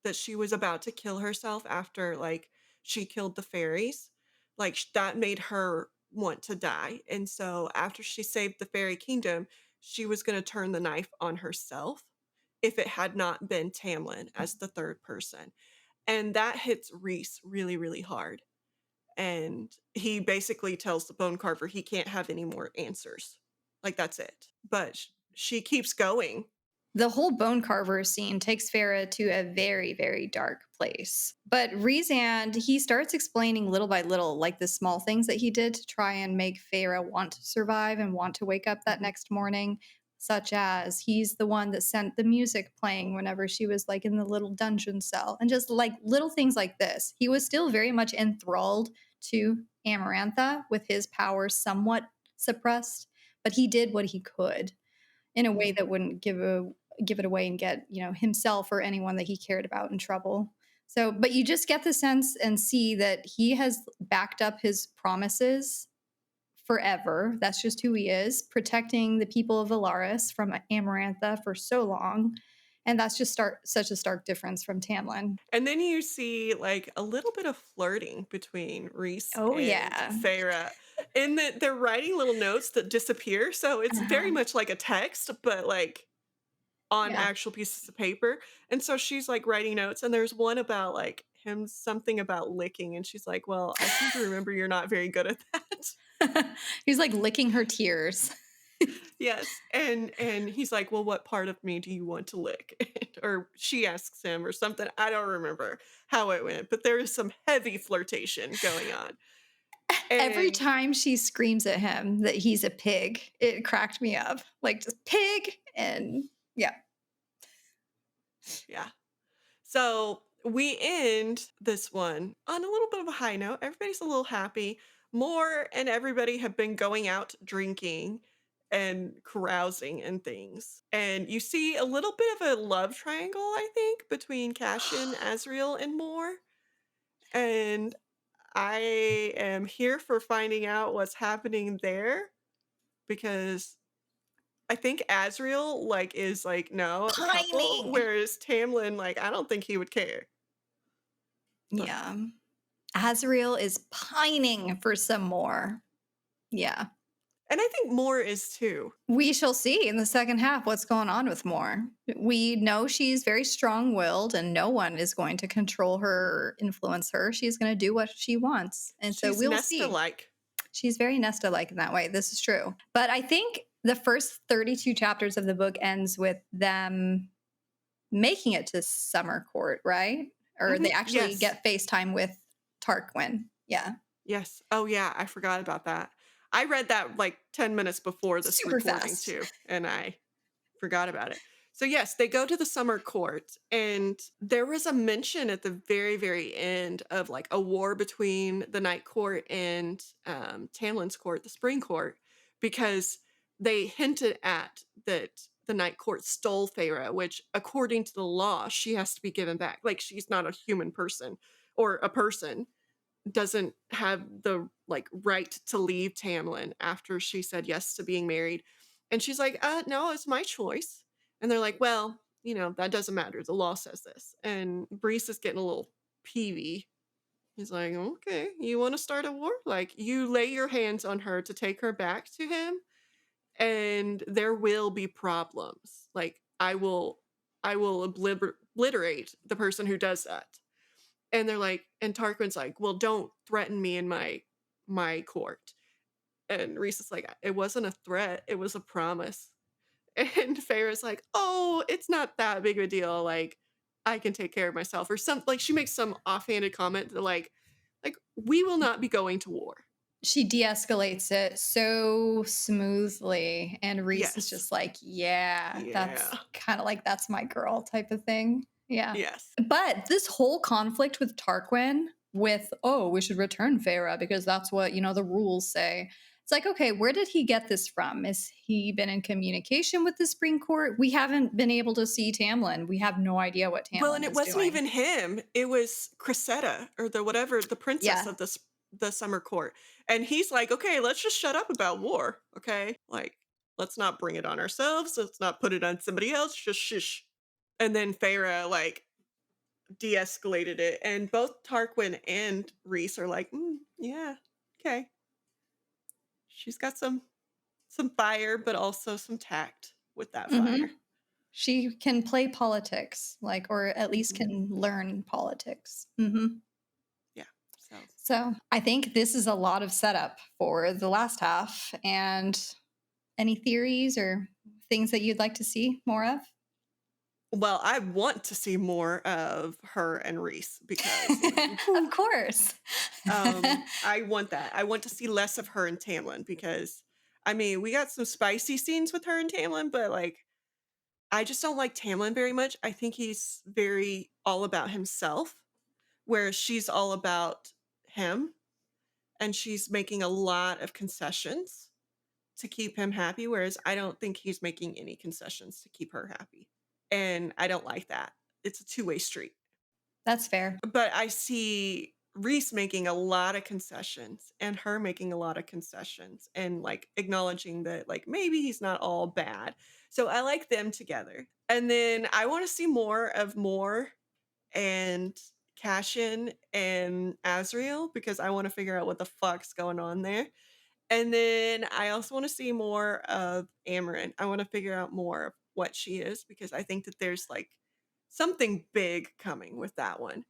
Speaker 2: that she was about to kill herself after like she killed the fairies. Like that made her want to die. And so after she saved the fairy kingdom, she was going to turn the knife on herself if it had not been Tamlin as the third person. And that hits Reese really, really hard. And he basically tells the bone carver he can't have any more answers. Like that's it. But she keeps going.
Speaker 1: The whole bone carver scene takes Farah to a very, very dark place. But Rezand, he starts explaining little by little, like the small things that he did to try and make Farah want to survive and want to wake up that
Speaker 2: Mhm.
Speaker 1: next morning, such as he's the one that sent the music playing whenever she was like in the little dungeon cell, and just like little things like this. He was still very much enthralled to Amarantha with his powers somewhat suppressed, but he did what he could in a way
Speaker 2: Mhm.
Speaker 1: that wouldn't give it away and get, himself or anyone that he cared about in trouble. So, but you just get the sense and see that he has backed up his promises forever. That's just who he is, protecting the people of Valaris from Amarantha for so long. And that's just such a stark difference from Tamlin.
Speaker 2: And then you see like a little bit of flirting between Reese
Speaker 1: Oh,
Speaker 2: and
Speaker 1: yeah.
Speaker 2: Feyre in that they're writing little notes that disappear. So it's very
Speaker 1: Uh-huh.
Speaker 2: much like a text, but like on
Speaker 1: Yeah.
Speaker 2: actual pieces of paper. And so she's like writing notes, and there's one about like him something about licking, and she's like, "Well, I seem to remember you're not very good at that."
Speaker 1: He's like licking her tears.
Speaker 2: Yes, and he's like, "Well, what part of me do you want to lick?" Or she asks him or something. I don't remember how it went, but there is some heavy flirtation going on.
Speaker 1: Every
Speaker 2: And
Speaker 1: time she screams at him that he's a pig, it cracked me up. Like, just pig, and yeah.
Speaker 2: yeah. So we end this one on a little bit of a high note. Everybody's a little happy. Moore and everybody have been going out drinking and carousing and things. And you see a little bit of a love triangle, I think, between Cassian, Azriel, and Moore. And I am here for finding out what's happening there because I think Azriel like is like no a couple,
Speaker 1: Pining.
Speaker 2: whereas Tamlin like I don't think he would care. But
Speaker 1: Yeah. Azriel is pining for some more. Yeah.
Speaker 2: and I think Moore is too.
Speaker 1: We shall see in the second half what's going on with Moore. We know she's very strong willed and no one is going to control her or influence her. She's going to do what she wants. And so
Speaker 2: She's
Speaker 1: we'll
Speaker 2: Nesta
Speaker 1: see.
Speaker 2: like.
Speaker 1: She's very Nesta like in that way. This is true. But I think the first 32 chapters of the book ends with them making it to Summer Court, right? Or they actually
Speaker 2: Yes.
Speaker 1: get FaceTime with Tarquin. Yeah.
Speaker 2: Yes. Oh yeah, I forgot about that. I read that like 10 minutes before this
Speaker 1: Super
Speaker 2: recording
Speaker 1: fast.
Speaker 2: too, and I forgot about it. So yes, they go to the summer court, and there was a mention at the very, very end of like a war between the night court and Tamlin's court, the spring court, because they hinted at that the night court stole Feyre, which according to the law, she has to be given back. Like she's not a human person or a person doesn't have the like right to leave Tamlin after she said yes to being married. And she's like, no, it's my choice. And they're like, well, that doesn't matter. The law says this. And Brees is getting a little peevy. He's like, okay, you want to start a war? Like, you lay your hands on her to take her back to him, and there will be problems. Like, I will obliterate the person who does that. And they're like, and Tarquin's like, well, don't threaten me in my court. And Reese is like, it wasn't a threat, it was a promise. And Feyre's like, oh, it's not that big of a deal. Like, I can take care of myself. Or some like she makes some offhanded comment that like we will not be going to war.
Speaker 1: She de-escalates it so smoothly, and Reese is
Speaker 2: Yes.
Speaker 1: just like, yeah,
Speaker 2: Yeah.
Speaker 1: that's kind of like that's my girl type of thing. Yeah.
Speaker 2: Yes.
Speaker 1: But this whole conflict with Tarquin with, oh, we should return Feyre because that's what, the rules say. It's like, okay, where did he get this from? Is he been in communication with the Supreme Court? We haven't been able to see Tamlin. We have no idea what
Speaker 2: Well, and
Speaker 1: Tamlin
Speaker 2: it
Speaker 1: is
Speaker 2: wasn't
Speaker 1: doing.
Speaker 2: even him. It was Cressida or the whatever, the princess
Speaker 1: Yeah.
Speaker 2: of the summer court. And he's like, okay, let's just shut up about war. Okay. Like, let's not bring it on ourselves. Let's not put it on somebody else. Just shush. And then Feyre like de-escalated it. And both Tarquin and Reese are like, yeah, okay. She's got some fire, but also some tact with that
Speaker 1: Hmm.
Speaker 2: fire.
Speaker 1: She can play politics, like, or at least
Speaker 2: Mhm.
Speaker 1: can learn politics. Hmm.
Speaker 2: Yeah. So
Speaker 1: So I think this is a lot of setup for the last half. And any theories or things that you'd like to see more of?
Speaker 2: well, I want to see more of her and Reese because, like,
Speaker 1: Of course.
Speaker 2: I want that. I want to see less of her and Tamlin because, I mean, we got some spicy scenes with her and Tamlin, but like, I just don't like Tamlin very much. I think he's very all about himself, whereas she's all about him, and she's making a lot of concessions to keep him happy, whereas I don't think he's making any concessions to keep her happy. And I don't like that. It's a two-way street.
Speaker 1: That's fair.
Speaker 2: But I see Reese making a lot of concessions and her making a lot of concessions and like acknowledging that like maybe he's not all bad. So I like them together. And then I want to see more of Moore and Cashin and Azriel because I want to figure out what the fuck's going on there. And then I also want to see more of Amarin. I want to figure out more of what she is because I think that there's like something big coming with that one.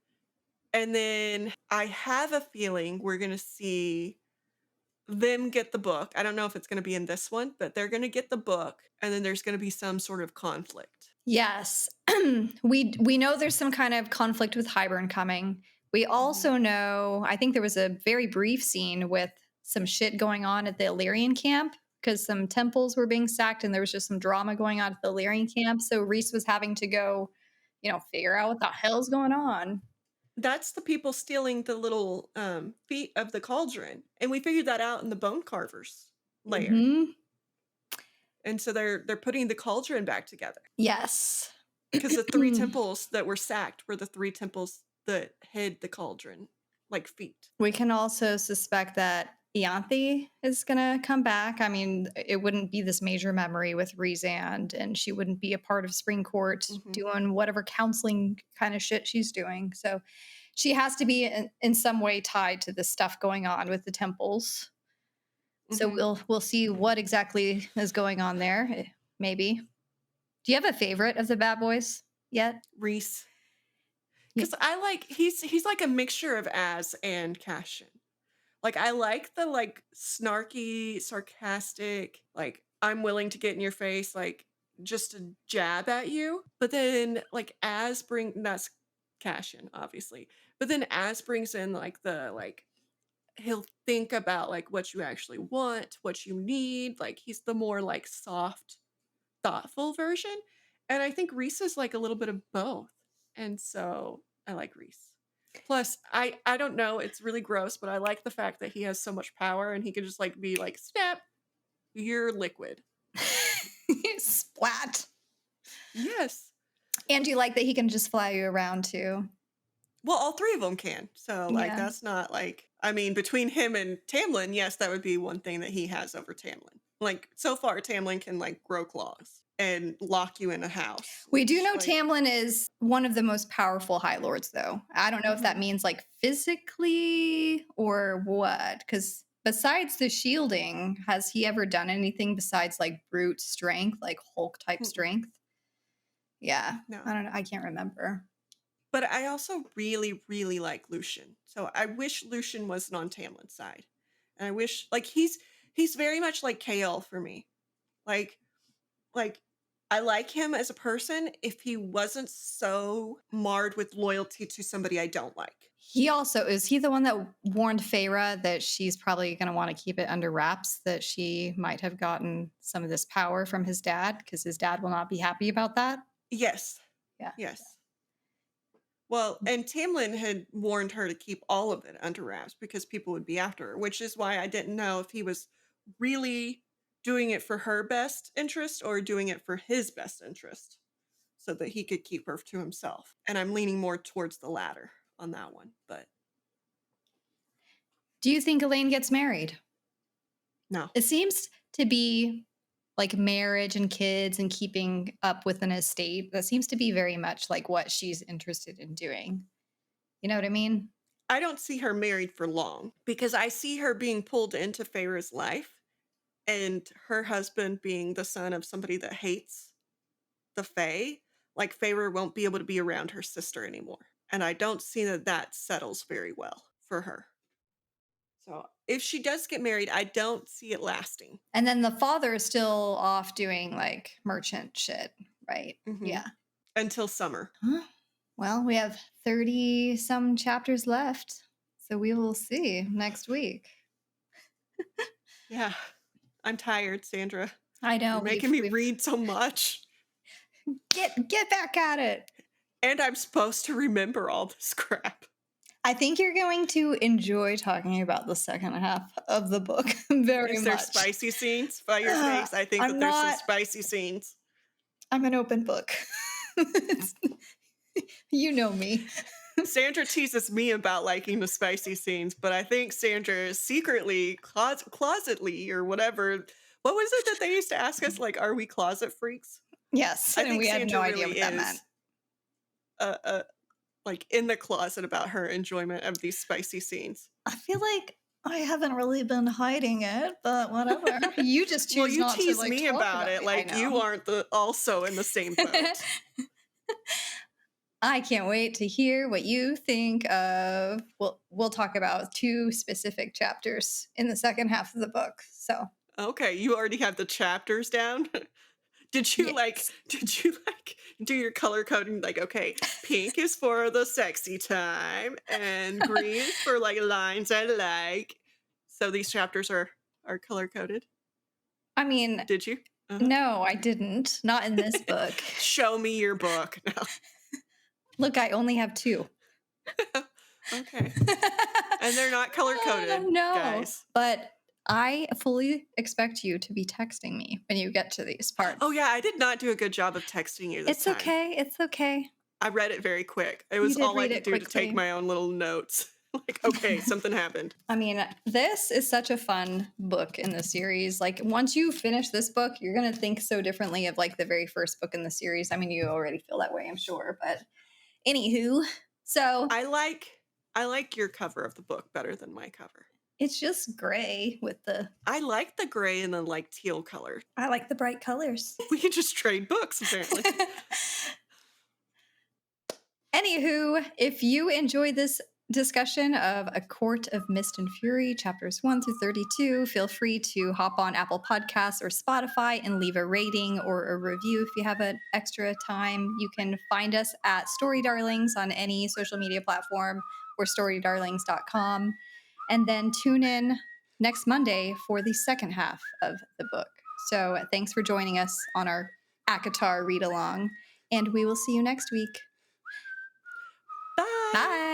Speaker 2: And then I have a feeling we're going to see them get the book. I don't know if it's going to be in this one, but they're going to get the book and then there's going to be some sort of conflict.
Speaker 1: Yes. We know there's some kind of conflict with Hybern coming. We
Speaker 2: Mhm.
Speaker 1: also know, I think there was a very brief scene with some shit going on at the Illyrian camp because some temples were being sacked and there was just some drama going on at the Illyrian camp. So Reese was having to go, figure out what the hell's going on.
Speaker 2: That's the people stealing the little, feet of the cauldron, and we figured that out in the bone carvers layer,
Speaker 1: Hmm.
Speaker 2: and so they're putting the cauldron back together
Speaker 1: Yes.
Speaker 2: because the 3 temples that were sacked were the 3 temples that hid the cauldron, like feet.
Speaker 1: We can also suspect that Ianthe is going to come back. I mean, it wouldn't be this major memory with Rhysand, and she wouldn't be a part of Spring Court
Speaker 2: Mhm,
Speaker 1: doing whatever counseling kind of shit she's doing. So she has to be in some way tied to the stuff going on with the temples. So
Speaker 2: mhm.
Speaker 1: we'll see what exactly is going on there. Maybe. Do you have a favorite of the bad boys yet?
Speaker 2: Reese,
Speaker 1: Y-
Speaker 2: 'cause I like he's like a mixture of Az and Cassian. Like, I like the, like, snarky, sarcastic, like, "I'm willing to get in your face," like, just a jab at you, but then, like, as bring that's Cashin, obviously, but then as brings in, like, he'll think about, like, what you actually want, what you need, like, he's the more, like, soft, thoughtful version, and I think Reese is, like, a little bit of both, and so I like Reese. Plus, I don't know, it's really gross, but I like the fact that he has so much power and he can just, like, be like, "Snap, you're liquid."
Speaker 1: Splat.
Speaker 2: Yes.
Speaker 1: And you like that he can just fly you around too.
Speaker 2: Well, all 3 of them can, so, like,
Speaker 1: Yeah.
Speaker 2: that's not, like I mean, between him and Tamlin, yes, that would be one thing that he has over Tamlin. Like, so far, Tamlin can, like, grow claws and lock you in a house,
Speaker 1: We do
Speaker 2: which,
Speaker 1: know
Speaker 2: like
Speaker 1: Tamlin is one of the most powerful High Lords, though. I don't know if that
Speaker 2: Mhm,
Speaker 1: means like physically or what. Because besides the shielding, has he ever done anything besides like brute strength, like Hulk type
Speaker 2: mm-mm,
Speaker 1: strength? Yeah. I
Speaker 2: no.
Speaker 1: don't know. I can't remember.
Speaker 2: But I also really, really like Lucian. So I wish Lucian wasn't on Tamlin's side. And I wish like he's very much like KL for me. Like like I like him as a person if he wasn't so marred with loyalty to somebody I don't like.
Speaker 1: He also is he the one that warned Feyre that she's probably going to want to keep it under wraps, that she might have gotten some of this power from his dad because his dad will not be happy about that?
Speaker 2: Yes.
Speaker 1: Yeah.
Speaker 2: Yes. Well, and Tamlin had warned her to keep all of it under wraps because people would be after her, which is why I didn't know if he was really doing it for her best interest or doing it for his best interest so that he could keep her to himself. And I'm leaning more towards the latter on that one, but
Speaker 1: Do you think Elaine gets married?
Speaker 2: no.
Speaker 1: It seems to be like marriage and kids and keeping up with an estate. That seems to be very much like what she's interested in doing. You know what I mean?
Speaker 2: I don't see her married for long because I see her being pulled into Feyre's life and her husband being the son of somebody that hates the Fae, like Feyre won't be able to be around her sister anymore. And I don't see that that settles very well for her. So if she does get married, I don't see it lasting.
Speaker 1: And then the father is still off doing like merchant shit, right?
Speaker 2: Hmm.
Speaker 1: Yeah.
Speaker 2: Until summer.
Speaker 1: Huh? Well, we have 30 some chapters left. So we will see next week.
Speaker 2: Yeah. I'm tired, Sandra.
Speaker 1: I know
Speaker 2: You're making me
Speaker 1: we've
Speaker 2: read so much.
Speaker 1: get back at it.
Speaker 2: And I'm supposed to remember all this crap.
Speaker 1: I think you're going to enjoy talking about the second half of the book very
Speaker 2: Is there
Speaker 1: much.
Speaker 2: spicy scenes by your face? I think that
Speaker 1: I'm
Speaker 2: there's some
Speaker 1: not,
Speaker 2: spicy scenes.
Speaker 1: I'm an open book. It's- you know me.
Speaker 2: Sandra teases me about liking the spicy scenes, but I think Sandra is secretly, closetly, or whatever. What was it that they used to ask us? Like, are we closet freaks?
Speaker 1: Yes,
Speaker 2: I
Speaker 1: and
Speaker 2: think
Speaker 1: we had no
Speaker 2: Sandra
Speaker 1: idea
Speaker 2: really
Speaker 1: what that meant.
Speaker 2: is, uh, like in the closet about her enjoyment of these spicy scenes.
Speaker 1: I feel like I haven't really been hiding it, but whatever. You just
Speaker 2: Well,
Speaker 1: choose
Speaker 2: you
Speaker 1: not to
Speaker 2: tease
Speaker 1: like
Speaker 2: me
Speaker 1: talk
Speaker 2: about
Speaker 1: about
Speaker 2: it
Speaker 1: it. I
Speaker 2: like you
Speaker 1: know.
Speaker 2: aren't the also in the same boat.
Speaker 1: I can't wait to hear what you think of. We'll talk about two specific chapters in the second half of the book. So
Speaker 2: Okay, you already have the chapters down.
Speaker 1: Yes.
Speaker 2: did you like do your color coding like, okay, pink is for the sexy time and green is for like lines I like. So these chapters are color coded.
Speaker 1: I mean,
Speaker 2: Did you? Uh-huh.
Speaker 1: no, I didn't. Not in this book.
Speaker 2: Show me your book now.
Speaker 1: Look, I only have 2.
Speaker 2: Okay. And they're not color coded,
Speaker 1: No,
Speaker 2: guys.
Speaker 1: but I fully expect you to be texting me when you get to these
Speaker 2: Oh
Speaker 1: parts.
Speaker 2: yeah, I did not do a good job of texting you this
Speaker 1: It's
Speaker 2: time.
Speaker 1: okay, it's okay.
Speaker 2: I read it very quick. It
Speaker 1: You
Speaker 2: was
Speaker 1: did
Speaker 2: all I
Speaker 1: read
Speaker 2: could
Speaker 1: it
Speaker 2: do to take
Speaker 1: quickly.
Speaker 2: my own little notes. Like, okay, something happened.
Speaker 1: I mean, this is such a fun book in the series. Like, once you finish this book, you're going to think so differently of like the very first book in the series. I mean, you already feel that way, I'm sure. But anywho, so
Speaker 2: I like I like your cover of the book better than my cover.
Speaker 1: it's just gray with the,
Speaker 2: I like the gray and the like teal color.
Speaker 1: I like the bright colors.
Speaker 2: We can just trade books apparently.
Speaker 1: Anywho, if you enjoy this discussion of A Court of Mist and Fury, chapters 1 through 32, feel free to hop on Apple Podcasts or Spotify and leave a rating or a review if you have an extra time. You can find us at Story Darlings on any social media platform or storydarlings.com. And then tune in next Monday for the second half of the book. So thanks for joining us on our ACOTAR read along, and we will see you next week.
Speaker 2: Bye.
Speaker 1: Bye.